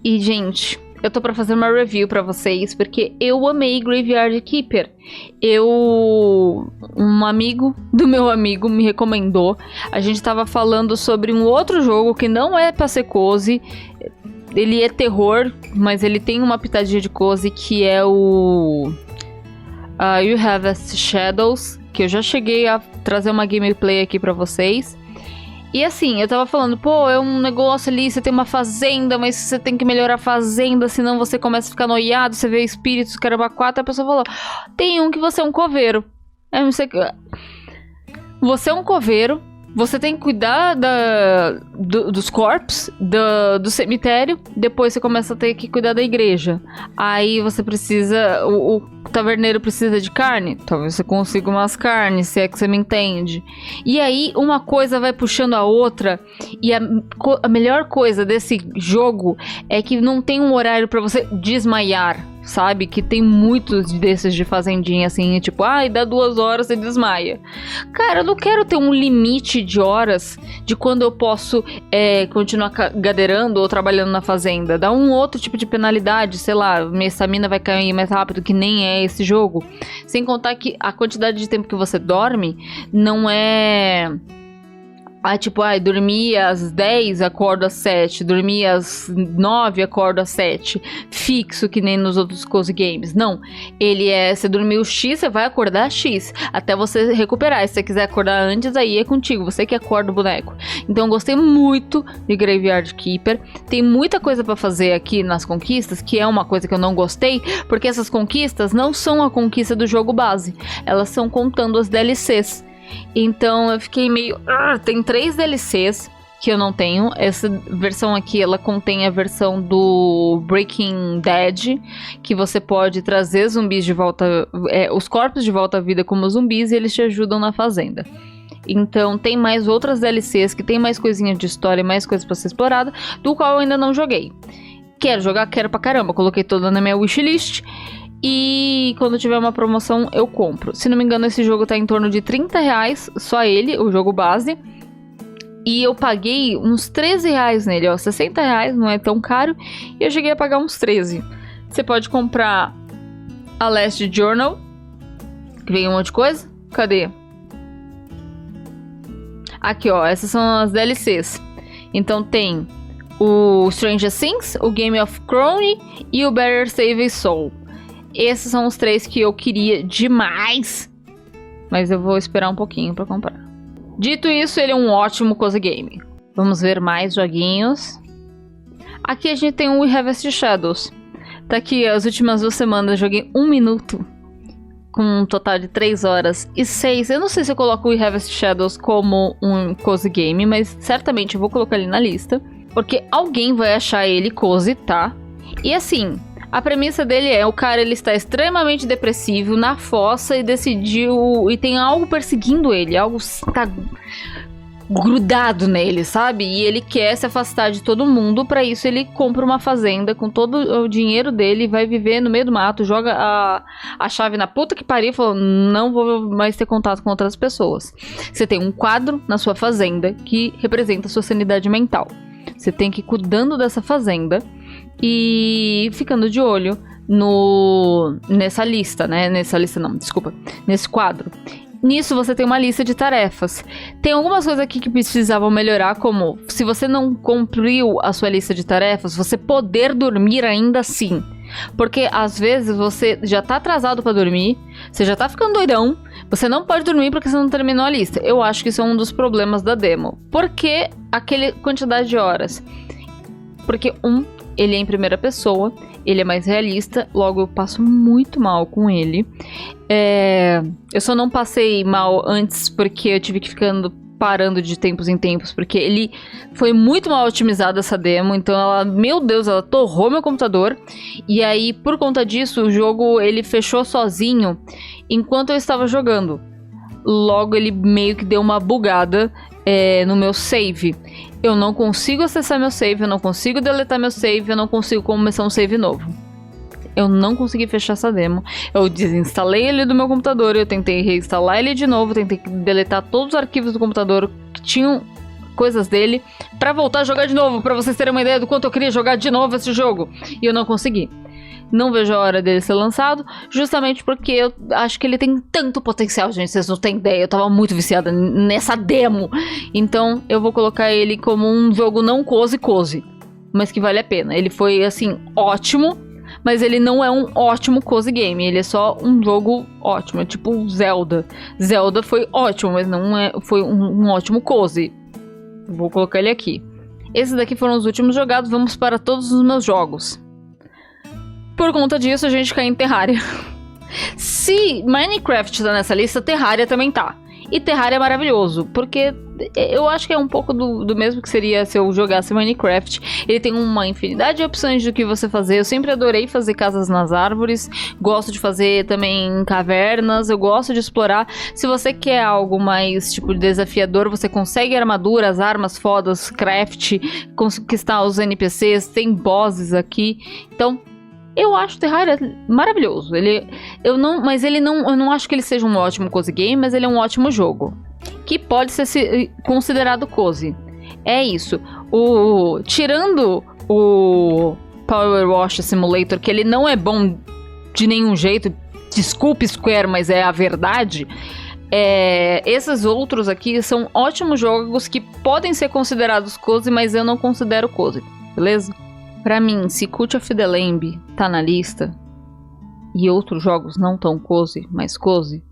E, gente, eu tô pra fazer uma review pra vocês, porque eu amei Graveyard Keeper. Um amigo do meu amigo me recomendou. A gente tava falando sobre um outro jogo que não é pra ser cozy. Ele é terror, mas ele tem uma pitadinha de cozy, que é o You Have As Shadows, que eu já cheguei a trazer uma gameplay aqui pra vocês. E assim, eu tava falando, pô, é um negócio ali, você tem uma fazenda, mas você tem que melhorar a fazenda, senão você começa a ficar noiado, você vê espíritos, caramba, 4, a pessoa falou, tem um que você é um coveiro. Você é um coveiro, você tem que cuidar dos corpos, do cemitério, depois você começa a ter que cuidar da igreja. Aí você precisa, o taverneiro precisa de carne, talvez você consiga umas carnes, se é que você me entende. E aí uma coisa vai puxando a outra, e a melhor coisa desse jogo é que não tem um horário pra você desmaiar, sabe? Que tem muitos desses de fazendinha assim, tipo, dá 2 horas e desmaia. Cara, eu não quero ter um limite de horas de quando eu posso continuar gaderando ou trabalhando na fazenda. Dá um outro tipo de penalidade, sei lá, minha estamina vai cair mais rápido, que nem é esse jogo. Sem contar que a quantidade de tempo que você dorme não é... dormi às 10, acordo às 7. Dormi às 9, acordo às 7. Fixo, que nem nos outros cozy games. Não. Ele você dormiu X, você vai acordar X. Até você recuperar. Se você quiser acordar antes, aí é contigo. Você que acorda o boneco. Então, eu gostei muito de Graveyard Keeper. Tem muita coisa pra fazer aqui nas conquistas, que é uma coisa que eu não gostei, porque essas conquistas não são a conquista do jogo base. Elas são contando as DLCs. Então eu fiquei meio... Tem 3 DLCs que eu não tenho. Essa versão aqui, ela contém a versão do Breaking Dead, que você pode trazer zumbis de volta... os corpos de volta à vida como zumbis, e eles te ajudam na fazenda. Então tem mais outras DLCs que tem mais coisinha de história, mais coisas pra ser explorada, do qual eu ainda não joguei. Quero jogar, quero pra caramba. Coloquei toda na minha wishlist. E quando tiver uma promoção eu compro. Se não me engano esse jogo tá em torno de R$30, só ele, o jogo base. E eu paguei uns R$13 nele, ó, R$60, não é tão caro. E eu cheguei a pagar uns 13. Você pode comprar a Last Journal, que vem um monte de coisa. Cadê? Aqui, ó, essas são as DLCs. Então tem o Stranger Things, o Game of Thrones e o Better Save Soul. Esses são os 3 que eu queria demais, mas eu vou esperar um pouquinho pra comprar. Dito isso, ele é um ótimo cozy game. Vamos ver mais joguinhos. Aqui a gente tem o We Harvest Shadows. Tá aqui, as últimas 2 semanas eu joguei 1 minuto, com um total de 3 horas e 6. Eu não sei se eu coloco o We Harvest Shadows como um cozy game, mas certamente eu vou colocar ele na lista, porque alguém vai achar ele cozy, tá? E assim, a premissa dele é, o cara ele está extremamente depressivo, na fossa, e decidiu, e tem algo perseguindo ele, algo está grudado nele, sabe? E ele quer se afastar de todo mundo. Pra isso ele compra uma fazenda com todo o dinheiro dele, vai viver no meio do mato, joga a chave na puta que pariu e falou, não vou mais ter contato com outras pessoas. Você tem um quadro na sua fazenda que representa a sua sanidade mental. Você tem que ir cuidando dessa fazenda e ficando de olho nessa lista, né? Nessa lista não, desculpa. Nesse quadro. Nisso você tem uma lista de tarefas. Tem algumas coisas aqui que precisavam melhorar, como se você não cumpriu a sua lista de tarefas, você poder dormir ainda assim. Porque às vezes você já tá atrasado pra dormir, você já tá ficando doidão, você não pode dormir porque você não terminou a lista. Eu acho que isso é um dos problemas da demo. Por que aquela quantidade de horas? Porque ele é em primeira pessoa, ele é mais realista, logo eu passo muito mal com ele. Eu só não passei mal antes porque eu tive que ficando parando de tempos em tempos, porque ele foi muito mal otimizado essa demo, então ela, meu Deus, ela torrou meu computador, e aí por conta disso o jogo ele fechou sozinho enquanto eu estava jogando. Logo ele meio que deu uma bugada no meu save. Eu não consigo acessar meu save, eu não consigo deletar meu save, eu não consigo começar um save novo. Eu não consegui fechar essa demo. Eu desinstalei ele do meu computador, eu tentei reinstalar ele de novo, tentei deletar todos os arquivos do computador que tinham coisas dele, pra voltar a jogar de novo, pra vocês terem uma ideia do quanto eu queria jogar de novo esse jogo. E eu não consegui. Não vejo a hora dele ser lançado, justamente porque eu acho que ele tem tanto potencial, gente, vocês não têm ideia. Eu tava muito viciada nessa demo. Então eu vou colocar ele como um jogo não cozy, mas que vale a pena. Ele foi, assim, ótimo, mas ele não é um ótimo cozy game. Ele é só um jogo ótimo, é tipo Zelda. Zelda foi ótimo, mas não foi um ótimo cozy. Vou colocar ele aqui. Esses daqui foram os últimos jogados, vamos para todos os meus jogos. Por conta disso, a gente cai em Terraria. Se Minecraft tá nessa lista, Terraria também tá. E Terraria é maravilhoso, porque eu acho que é um pouco do mesmo que seria se eu jogasse Minecraft. Ele tem uma infinidade de opções do que você fazer. Eu sempre adorei fazer casas nas árvores. Gosto de fazer também cavernas. Eu gosto de explorar. Se você quer algo mais, tipo, desafiador, você consegue armaduras, armas fodas, craft, conquistar os NPCs. Tem bosses aqui. Então, eu acho Terraria maravilhoso. Eu não acho que ele seja um ótimo cozy game, mas ele é um ótimo jogo. Que pode ser considerado cozy. É isso. Tirando o Power Wash Simulator, que ele não é bom de nenhum jeito. Desculpe, Square, mas é a verdade. Esses outros aqui são ótimos jogos que podem ser considerados cozy, mas eu não considero cozy. Beleza? Pra mim, se Cult of the Lamb tá na lista e outros jogos não tão cozy, mas cozy,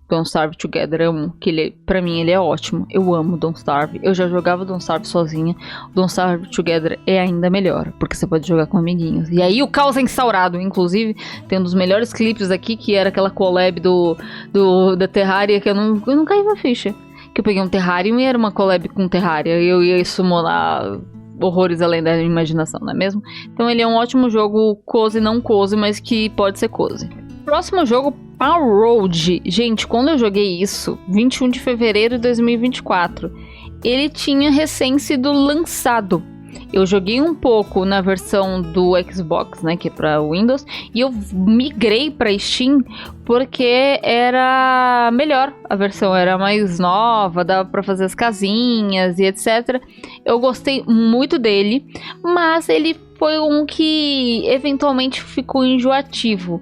Don't Starve Together é um que pra mim ele é ótimo. Eu amo Don't Starve. Eu já jogava Don't Starve sozinha. Don't Starve Together é ainda melhor, porque você pode jogar com amiguinhos. E aí o caos é instaurado. Inclusive, tem um dos melhores clipes aqui, que era aquela collab da Terraria, que eu não caí na ficha. Que eu peguei um Terrarium e era uma collab com Terraria. E eu ia summonar horrores além da imaginação, não é mesmo? Então ele é um ótimo jogo cozy, não cozy, mas que pode ser cozy. Próximo jogo Power Road, gente, quando eu joguei isso, 21 de fevereiro de 2024, ele tinha recém sido lançado. Eu joguei um pouco na versão do Xbox, né, que é para Windows, e eu migrei para Steam porque era melhor. A versão era mais nova, dava para fazer as casinhas e etc. Eu gostei muito dele, mas ele foi um que eventualmente ficou enjoativo.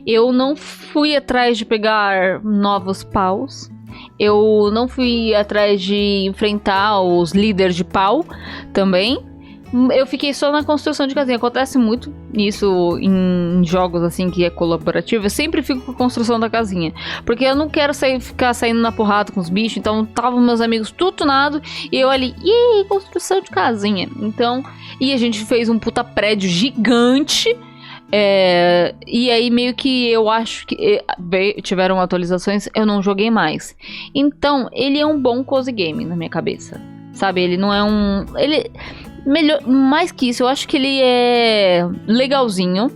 Eu não fui atrás de pegar novos paus. Eu não fui atrás de enfrentar os líderes de pau também. Eu fiquei só na construção de casinha. Acontece muito isso em jogos assim que é colaborativo. Eu sempre fico com a construção da casinha, porque eu não quero ficar saindo na porrada com os bichos. Então tava meus amigos tudo tunado e eu ali, construção de casinha. Então, e a gente fez um puta prédio gigante. E aí meio que eu acho que tiveram atualizações, eu não joguei mais. Então, ele é um bom cozy game na minha cabeça. Sabe, ele não é um... Ele... Melhor, mais que isso, eu acho que ele é legalzinho.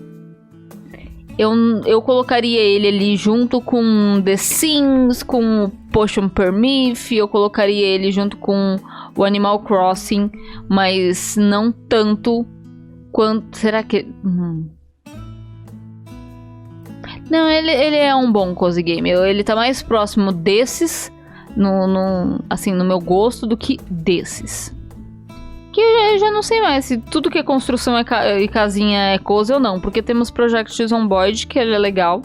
Eu colocaria ele ali junto com The Sims, com Potion Per Myth. Eu colocaria ele junto com o Animal Crossing, mas não tanto quanto... Será que... Não, ele é um bom cozy game. Ele tá mais próximo desses, assim, no meu gosto, do que desses. Que eu já não sei mais se tudo que é construção e casinha é cozy ou não. Porque temos Project Zomboid, que ele é legal.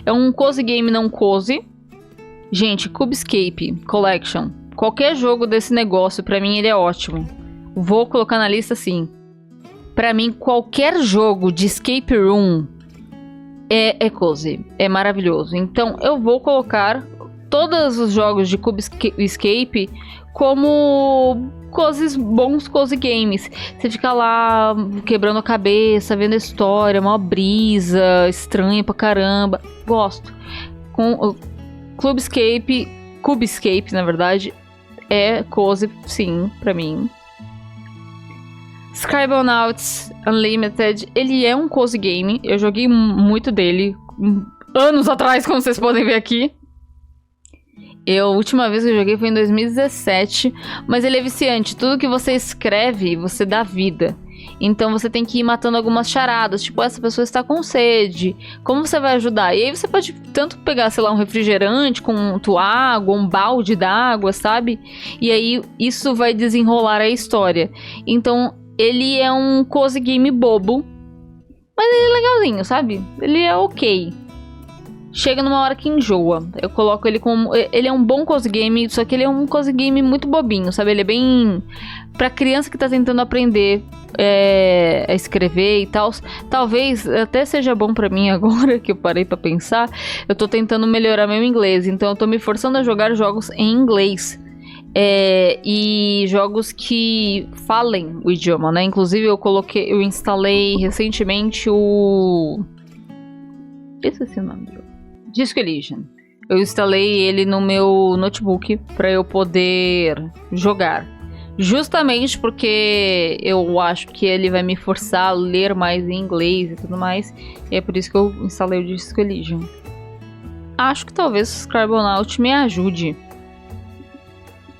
É um cozy game não cozy. Gente, Cubescape Collection. Qualquer jogo desse negócio, pra mim, ele é ótimo. Vou colocar na lista assim. Pra mim, qualquer jogo de escape room é cozy. É maravilhoso. Então, eu vou colocar todos os jogos de Cubescape como... bons cozy games. Você fica lá quebrando a cabeça, vendo a história, uma brisa estranha pra caramba. Gosto. Com Cubescape, na verdade, é cozy, sim, pra mim. Scribblenauts Unlimited, ele é um cozy game. Eu joguei muito dele anos atrás, como vocês podem ver aqui. A última vez que eu joguei foi em 2017, mas ele é viciante. Tudo que você escreve, você dá vida. Então você tem que ir matando algumas charadas, tipo, essa pessoa está com sede, como você vai ajudar? E aí você pode tanto pegar, sei lá, um refrigerante com água, um balde d'água, sabe? E aí isso vai desenrolar a história. Então ele é um cozy game bobo, mas ele é legalzinho, sabe? Ele é ok. Chega numa hora que enjoa. Eu coloco ele como... Ele é um bom cozy game, só que ele é um cozy game muito bobinho, sabe? Ele é bem... Pra criança que tá tentando aprender a escrever e tal. Talvez até seja bom pra mim agora, que eu parei pra pensar. Eu tô tentando melhorar meu inglês, então eu tô me forçando a jogar jogos em inglês. E jogos que falem o idioma, né? Inclusive eu instalei recentemente o... Esqueci o nome do jogo. Disco Elysium. Eu instalei ele no meu notebook para eu poder jogar. Justamente porque eu acho que ele vai me forçar a ler mais em inglês e tudo mais. E é por isso que eu instalei o Disco Elysium. Acho que talvez o Scribblenauts me ajude.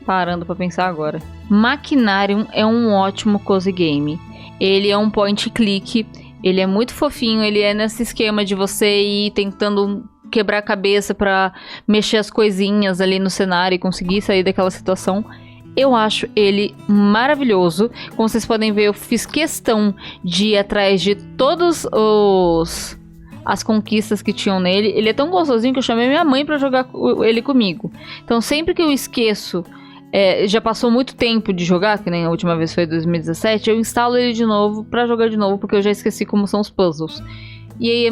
Parando para pensar agora. Machinarium é um ótimo cozy game. Ele é um point click. Ele é muito fofinho. Ele é nesse esquema de você ir tentando quebrar a cabeça pra mexer as coisinhas ali no cenário e conseguir sair daquela situação. Eu acho ele maravilhoso. Como vocês podem ver, eu fiz questão de ir atrás de todos as conquistas que tinham nele. Ele é tão gostosinho que eu chamei minha mãe pra jogar ele comigo. Então sempre que eu esqueço, já passou muito tempo de jogar, que nem a última vez foi em 2017, eu instalo ele de novo pra jogar de novo, porque eu já esqueci como são os puzzles. E aí,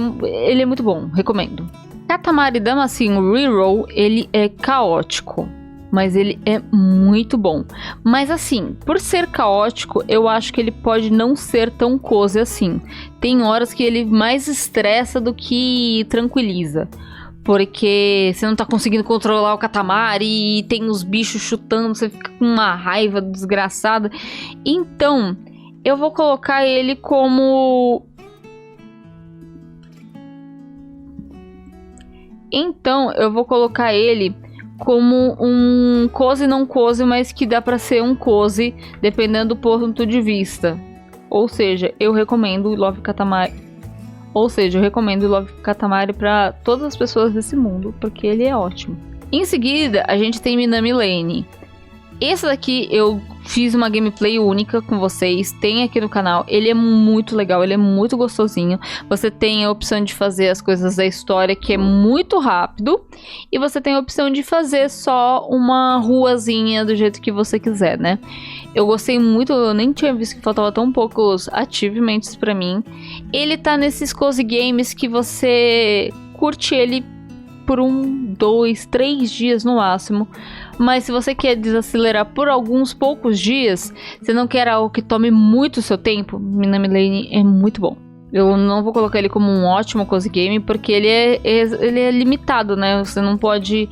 ele é muito bom, recomendo. Katamari Damacy Reroll, ele é caótico, mas ele é muito bom. Mas assim, por ser caótico, eu acho que ele pode não ser tão cozy assim. Tem horas que ele mais estressa do que tranquiliza. Porque você não tá conseguindo controlar o Katamari e tem os bichos chutando, você fica com uma raiva desgraçada. Então, eu vou colocar ele como... Então eu vou colocar ele como um cozy não cozy, mas que dá pra ser um cozy, dependendo do ponto de vista. Ou seja, eu recomendo o Love Katamari. Pra todas as pessoas desse mundo, porque ele é ótimo. Em seguida, a gente tem Minami Lane. Esse daqui eu fiz uma gameplay única com vocês, tem aqui no canal. Ele é muito legal, ele é muito gostosinho. Você tem a opção de fazer as coisas da história, que é muito rápido. E você tem a opção de fazer só uma ruazinha do jeito que você quiser, né? Eu gostei muito, eu nem tinha visto que faltava tão poucos achievements pra mim. Ele tá nesses cozy games que você curte ele por 1, 2, 3 dias no máximo. Mas se você quer desacelerar por alguns poucos dias, você não quer algo que tome muito seu tempo, Minami Lane é muito bom. Eu não vou colocar ele como um ótimo cozy game, porque ele é limitado, né? Você não pode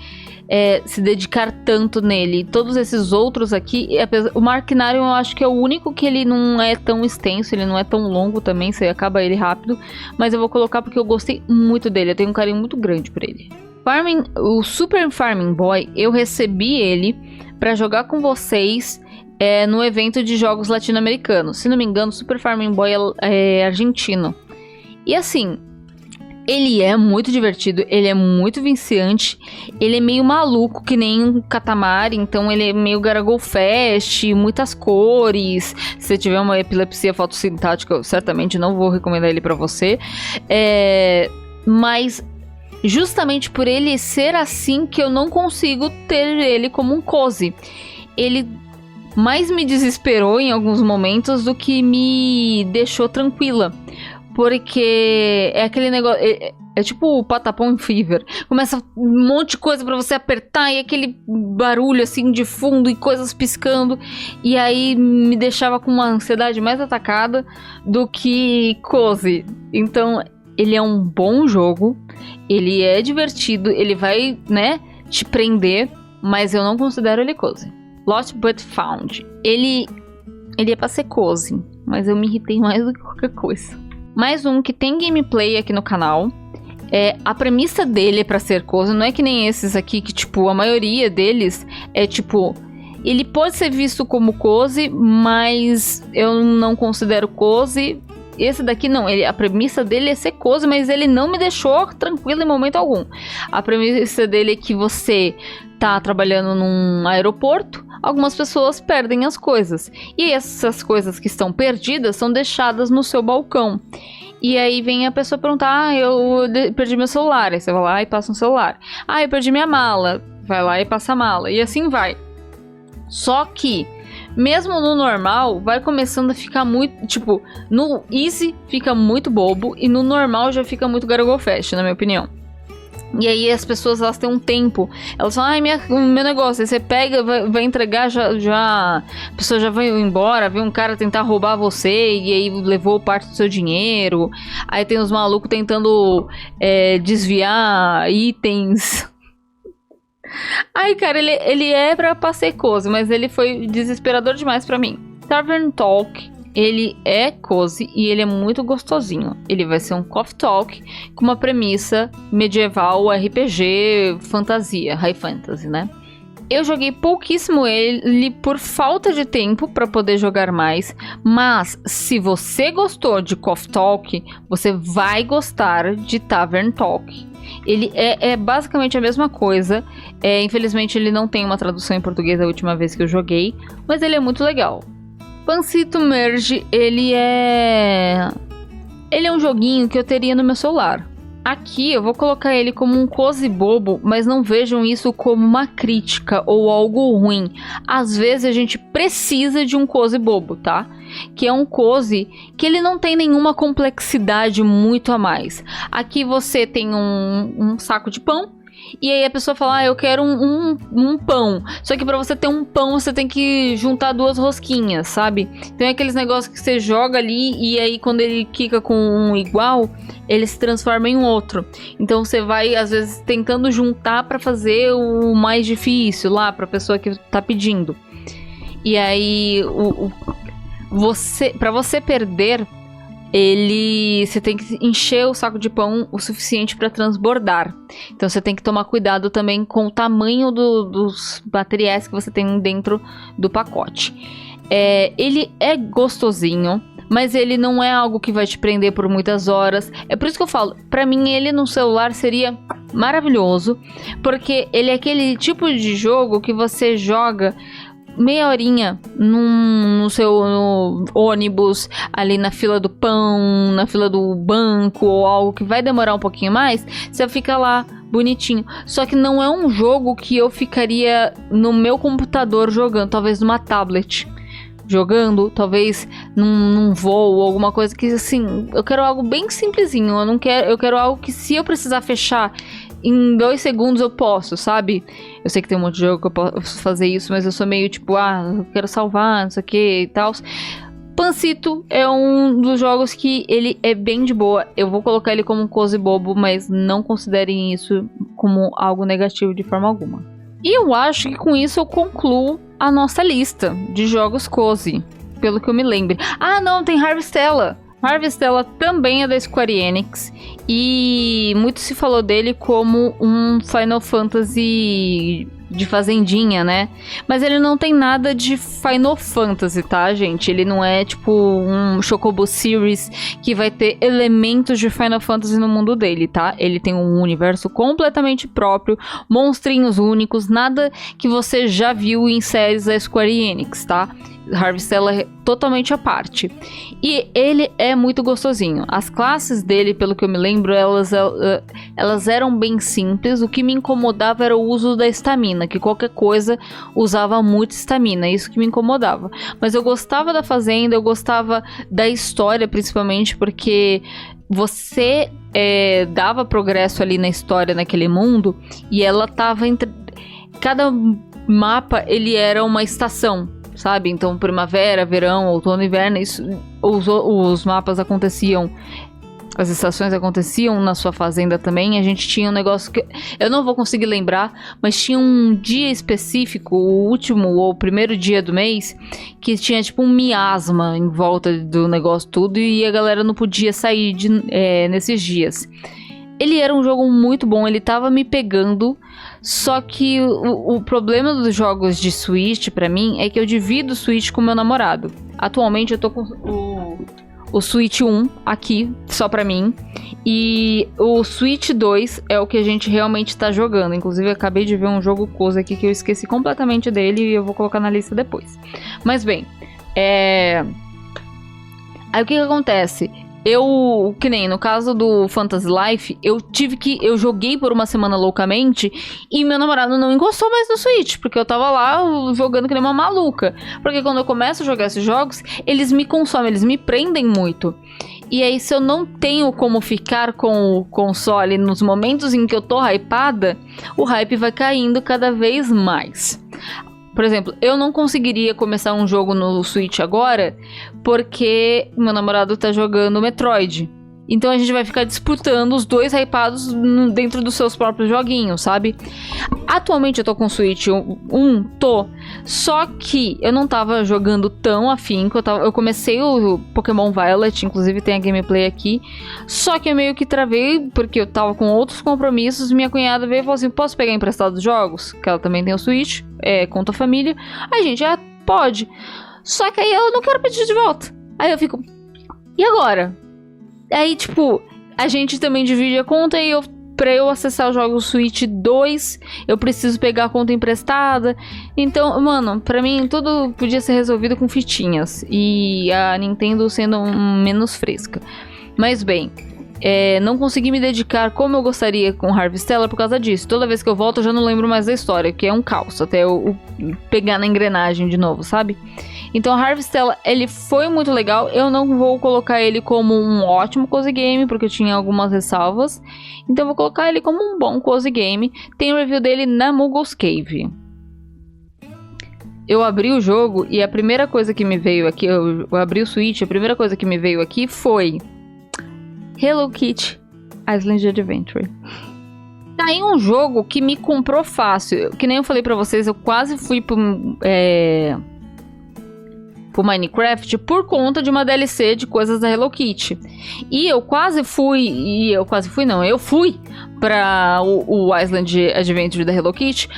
se dedicar tanto nele. Todos esses outros aqui, o Marquinarium eu acho que é o único que ele não é tão extenso, ele não é tão longo também, você acaba ele rápido. Mas eu vou colocar porque eu gostei muito dele, eu tenho um carinho muito grande por ele. O Super Farming Boy, eu recebi ele pra jogar com vocês no evento de jogos latino-americanos. Se não me engano, o Super Farming Boy é argentino. E assim, ele é muito divertido, ele é muito viciante, ele é meio maluco que nem um Katamari, então ele é meio Garagol Fest, muitas cores. Se você tiver uma epilepsia fotossintática, eu certamente não vou recomendar ele pra você. Mas justamente por ele ser assim que eu não consigo ter ele como um cozy. Ele mais me desesperou em alguns momentos do que me deixou tranquila. Porque é aquele negócio... É tipo o Patapon Fever. Começa um monte de coisa pra você apertar e aquele barulho assim de fundo e coisas piscando. E aí me deixava com uma ansiedade mais atacada do que cozy. Então ele é um bom jogo. Ele é divertido. Ele vai, né, te prender. Mas eu não considero ele cozy. Lost But Found. Ele é pra ser cozy. Mas eu me irritei mais do que qualquer coisa. Mais um que tem gameplay aqui no canal. A premissa dele é pra ser cozy. Não é que nem esses aqui que, tipo, a maioria deles é, tipo... Ele pode ser visto como cozy, mas eu não considero cozy. Esse daqui não. A premissa dele é ser cozy, mas ele não me deixou tranquilo em momento algum. A premissa dele é que você tá trabalhando num aeroporto. Algumas pessoas perdem as coisas. E essas coisas que estão perdidas são deixadas no seu balcão. E aí vem a pessoa perguntar: eu perdi meu celular. Aí você vai lá e passa um celular. Eu perdi minha mala. Vai lá e passa a mala. E assim vai. Só que, mesmo no normal, vai começando a ficar muito... Tipo, no easy fica muito bobo. E no normal já fica muito Garagol Fest, na minha opinião. E aí as pessoas, elas têm um tempo. Elas falam, meu negócio. Aí você pega, vai entregar, já a pessoa já vai embora. Vem um cara tentar roubar você e aí levou parte do seu dinheiro. Aí tem os malucos tentando desviar itens. Ai, cara, ele é pra ser cozy, mas ele foi desesperador demais pra mim. Tavern Talk. Ele é cozy e ele é muito gostosinho. Ele vai ser um coffee talk com uma premissa medieval, RPG, fantasia, high fantasy, né? Eu joguei pouquíssimo ele por falta de tempo para poder jogar mais, mas se você gostou de coffee talk, você vai gostar de Tavern Talk. Ele é basicamente a mesma coisa. Infelizmente ele não tem uma tradução em português a última vez que eu joguei, mas ele é muito legal. Pancito Merge, ele é um joguinho que eu teria no meu celular. Aqui eu vou colocar ele como um cozy bobo, mas não vejam isso como uma crítica ou algo ruim. Às vezes a gente precisa de um cozy bobo, tá? Que é um cozy que ele não tem nenhuma complexidade muito a mais. Aqui você tem um saco de pão. E aí a pessoa fala, eu quero um pão. Só que pra você ter um pão, você tem que juntar 2 rosquinhas, sabe? Tem aqueles negócios que você joga ali e aí quando ele quica com um igual, ele se transforma em outro. Então você vai, às vezes, tentando juntar pra fazer o mais difícil lá pra pessoa que tá pedindo. E aí, pra você perder, você tem que encher o saco de pão o suficiente para transbordar. Então você tem que tomar cuidado também com o tamanho dos materiais que você tem dentro do pacote. Ele é gostosinho, mas ele não é algo que vai te prender por muitas horas. É por isso que eu falo, pra mim ele no celular seria maravilhoso, porque ele é aquele tipo de jogo que você joga meia horinha no seu ônibus, ali na fila do pão, na fila do banco, ou algo que vai demorar um pouquinho mais, você fica lá bonitinho. Só que não é um jogo que eu ficaria no meu computador jogando, talvez numa tablet jogando, talvez num voo, alguma coisa que, assim, eu quero algo bem simplesinho. Eu quero algo que, se eu precisar fechar em 2 segundos, eu posso, sabe? Eu sei que tem um monte de jogo que eu posso fazer isso, mas eu sou meio tipo, eu quero salvar, não sei o que e tal. Pancito é um dos jogos que ele é bem de boa. Eu vou colocar ele como um cozy bobo, mas não considerem isso como algo negativo de forma alguma. E eu acho que com isso eu concluo a nossa lista de jogos cozy, pelo que eu me lembre. Não, tem Harvestella. Harvestella também é da Square Enix e muito se falou dele como um Final Fantasy de fazendinha, né? Mas ele não tem nada de Final Fantasy, tá, gente? Ele não é tipo um Chocobo Series que vai ter elementos de Final Fantasy no mundo dele, tá? Ele tem um universo completamente próprio, monstrinhos únicos, nada que você já viu em séries da Square Enix, tá? Harvestella é totalmente à parte. E ele é muito gostosinho. As classes dele, pelo que eu me lembro, elas eram bem simples. O que me incomodava era o uso da estamina, que qualquer coisa usava muito estamina, isso que me incomodava. Mas eu gostava da fazenda, eu gostava da história, principalmente porque você dava progresso ali na história, naquele mundo, e ela tava entre... Cada mapa, ele era uma estação, sabe? Então, primavera, verão, outono, inverno, os mapas aconteciam, as estações aconteciam na sua fazenda também. A gente tinha um negócio que eu não vou conseguir lembrar, mas tinha um dia específico, o último ou o primeiro dia do mês, que tinha tipo um miasma em volta do negócio tudo, e a galera não podia sair nesses dias. Ele era um jogo muito bom, ele tava me pegando, só que o problema dos jogos de Switch pra mim é que eu divido o Switch com meu namorado. Atualmente eu tô com o Switch 1 aqui, só pra mim, e o Switch 2 é o que a gente realmente tá jogando. Inclusive eu acabei de ver um jogo coisa aqui que eu esqueci completamente dele e eu vou colocar na lista depois. Mas bem, aí o que acontece? Que nem no caso do Fantasy Life, eu joguei por uma semana loucamente e meu namorado não encostou mais no Switch, porque eu tava lá jogando que nem uma maluca. Porque quando eu começo a jogar esses jogos, eles me consomem, eles me prendem muito. E aí, se eu não tenho como ficar com o console nos momentos em que eu tô hypada, o hype vai caindo cada vez mais. Por exemplo, eu não conseguiria começar um jogo no Switch agora porque meu namorado tá jogando Metroid. Então a gente vai ficar disputando os dois hypados dentro dos seus próprios joguinhos, sabe? Atualmente eu tô com o Switch 1, só que eu não tava jogando tão afinco. Eu comecei o Pokémon Violet, inclusive tem a gameplay aqui. Só que eu meio que travei porque eu tava com outros compromissos. Minha cunhada veio e falou assim: posso pegar emprestado os jogos? Que ela também tem o Switch, conta família. Aí gente, pode. Só que aí eu não quero pedir de volta. Aí eu fico, e agora? Aí, tipo, a gente também divide a conta e pra eu acessar os jogos Switch 2, eu preciso pegar a conta emprestada. Então, mano, pra mim tudo podia ser resolvido com fitinhas. E a Nintendo sendo menos fresca. Mas bem, não consegui me dedicar como eu gostaria com Harvestella por causa disso. Toda vez que eu volto eu já não lembro mais da história, que é um caos até eu pegar na engrenagem de novo, sabe? Então Harvestella, ele foi muito legal. Eu não vou colocar ele como um ótimo cozy game, porque eu tinha algumas ressalvas. Então eu vou colocar ele como um bom cozy game. Tem o review dele na Muggles Cave. Eu abri o jogo e a primeira coisa que me veio aqui, eu abri o Switch, a primeira coisa que me veio aqui foi Hello Kitty Island Adventure. Tá aí um jogo que me comprou fácil. Que nem eu falei pra vocês, eu quase fui pro pro Minecraft por conta de uma DLC de coisas da Hello Kitty. Eu fui pra o Island Adventure da Hello Kitty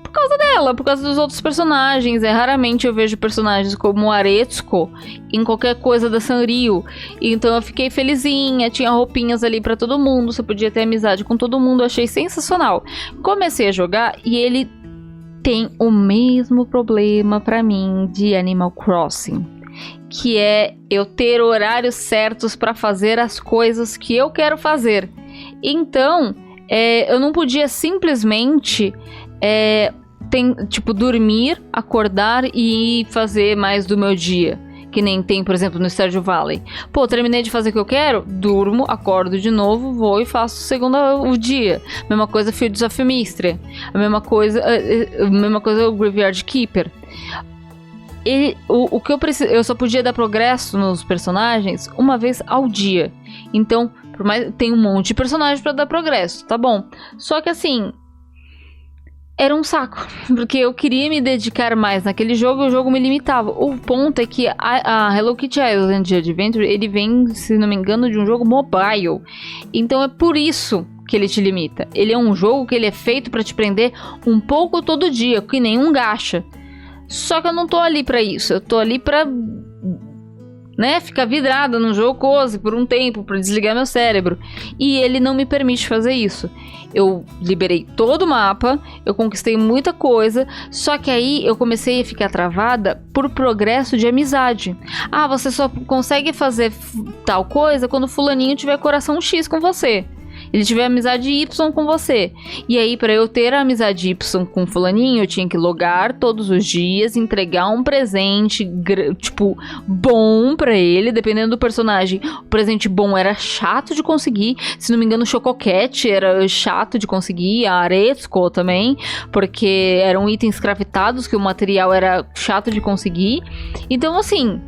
por causa dela, por causa dos outros personagens. Raramente eu vejo personagens como Aretsuko em qualquer coisa da Sanrio. Então eu fiquei felizinha, tinha roupinhas ali pra todo mundo, você podia ter amizade com todo mundo, achei sensacional. Comecei a jogar e ele tem o mesmo problema pra mim de Animal Crossing, que é eu ter horários certos pra fazer as coisas que eu quero fazer. Então, eu não podia simplesmente dormir, acordar e fazer mais do meu dia. Que nem tem, por exemplo, no Stardew Valley. Pô, terminei de fazer o que eu quero, durmo, acordo de novo, vou e faço o dia. Mesma coisa Fields of Mistria. A mesma coisa o Graveyard Keeper. O que eu preciso, eu só podia dar progresso nos personagens uma vez ao dia. Então, por mais tem um monte de personagens pra dar progresso, tá bom? Só que assim, era um saco, porque eu queria me dedicar mais naquele jogo e o jogo me limitava. O ponto é que a Hello Kitty Island Adventure, ele vem, se não me engano, de um jogo mobile. Então é por isso que ele te limita. Ele é um jogo que ele é feito pra te prender um pouco todo dia, que nem um gacha. Só que eu não tô ali pra isso, eu tô ali pra ficar vidrada no jogo cozy por um tempo, pra desligar meu cérebro. E ele não me permite fazer isso. Eu liberei todo o mapa, eu conquistei muita coisa, só que aí eu comecei a ficar travada por progresso de amizade. Ah, você só consegue fazer tal coisa quando o fulaninho tiver coração X com você. Ele tiver amizade Y com você. E aí, pra eu ter a amizade Y com o fulaninho, eu tinha que logar todos os dias, entregar um presente, bom pra ele, dependendo do personagem. O presente bom era chato de conseguir. Se não me engano, o Chococat era chato de conseguir. A Aretsuko também, porque eram itens craftados, que o material era chato de conseguir. Então, assim,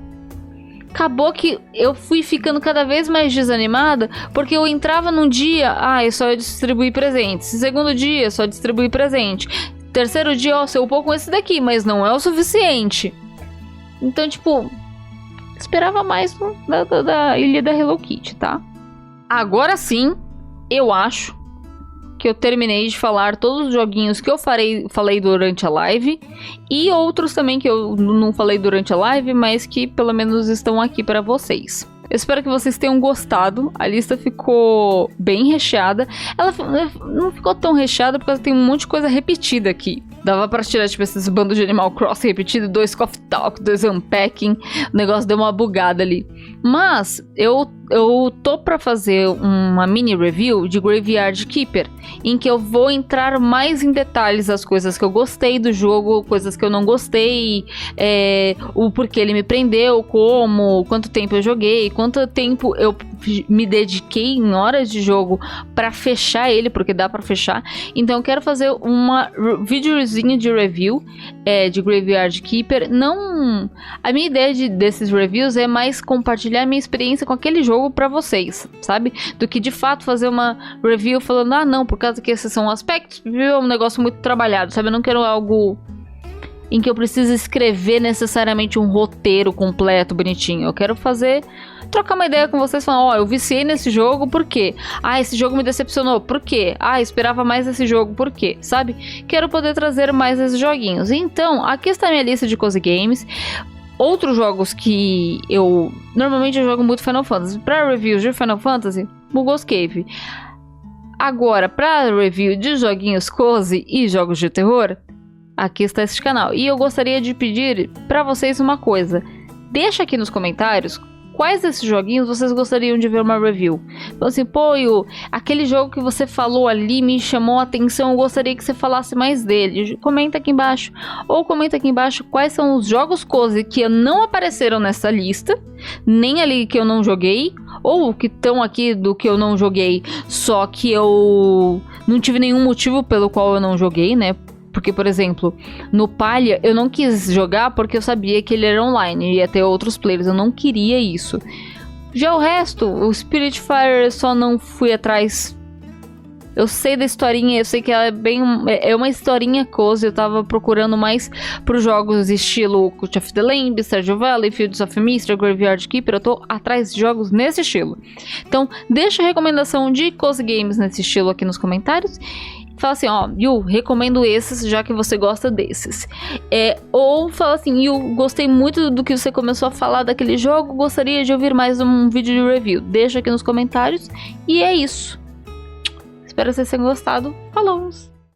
acabou que eu fui ficando cada vez mais desanimada, porque eu entrava num dia, eu só ia distribuir presentes. Segundo dia, só distribuir presente. Terceiro dia, eu upou com esse daqui, mas não é o suficiente. Então, esperava mais da ilha da Hello Kitty, tá? Agora sim, eu acho que eu terminei de falar todos os joguinhos que eu falei durante a live e outros também que eu não falei durante a live, mas que pelo menos estão aqui para vocês. Eu espero que vocês tenham gostado. A lista ficou bem recheada. Ela não ficou tão recheada porque tem um monte de coisa repetida aqui. Dava pra tirar, esses bandos de Animal Crossing repetido, 2 Coffee Talk, 2 Unpacking. O negócio deu uma bugada ali. Mas eu tô pra fazer uma mini review de Graveyard Keeper, em que eu vou entrar mais em detalhes as coisas que eu gostei do jogo, coisas que eu não gostei, o porquê ele me prendeu, quanto tempo eu joguei, quanto tempo eu me dediquei em horas de jogo pra fechar ele, porque dá pra fechar. Então eu quero fazer uma videozinho de review de Graveyard Keeper. Não, a minha ideia desses reviews é mais compartilhar a minha experiência com aquele jogo pra vocês, sabe? Do que de fato fazer uma review falando, não, por causa que esses são aspectos, é um negócio muito trabalhado, sabe? Eu não quero algo em que eu precise escrever necessariamente um roteiro completo, bonitinho. Eu quero trocar uma ideia com vocês, falando, eu viciei nesse jogo, por quê? Esse jogo me decepcionou, por quê? Esperava mais desse jogo, por quê? Sabe? Quero poder trazer mais esses joguinhos. Então, aqui está a minha lista de cozy games. Outros jogos que normalmente eu jogo muito Final Fantasy. Para reviews de Final Fantasy, Bugos Cave. Agora, para review de joguinhos cozy e jogos de terror, aqui está esse canal. E eu gostaria de pedir para vocês uma coisa. Deixa aqui nos comentários quais desses joguinhos vocês gostariam de ver uma review. Então assim, aquele jogo que você falou ali me chamou a atenção, eu gostaria que você falasse mais dele. Comenta aqui embaixo. Ou comenta aqui embaixo quais são os jogos cozy que não apareceram nessa lista, nem ali que eu não joguei, ou que estão aqui do que eu não joguei, só que eu não tive nenhum motivo pelo qual eu não joguei, né? Porque, por exemplo, no Palha eu não quis jogar porque eu sabia que ele era online e ia ter outros players, eu não queria isso. Já o resto, o Spiritfarer eu só não fui atrás Eu sei da historinha, eu sei que ela é bem... É uma historinha cozy, eu tava procurando mais pros jogos estilo Cult of the Lamb, Stardew Valley, Fields of Mist, Graveyard Keeper. Eu tô atrás de jogos nesse estilo. Então, deixa a recomendação de cozy games nesse estilo aqui nos comentários. Fala assim, ó, Yu, recomendo esses, já que você gosta desses. Ou fala assim, Yu, gostei muito do que você começou a falar daquele jogo, gostaria de ouvir mais um vídeo de review. Deixa aqui nos comentários. E é isso. Espero que vocês tenham gostado. Falou!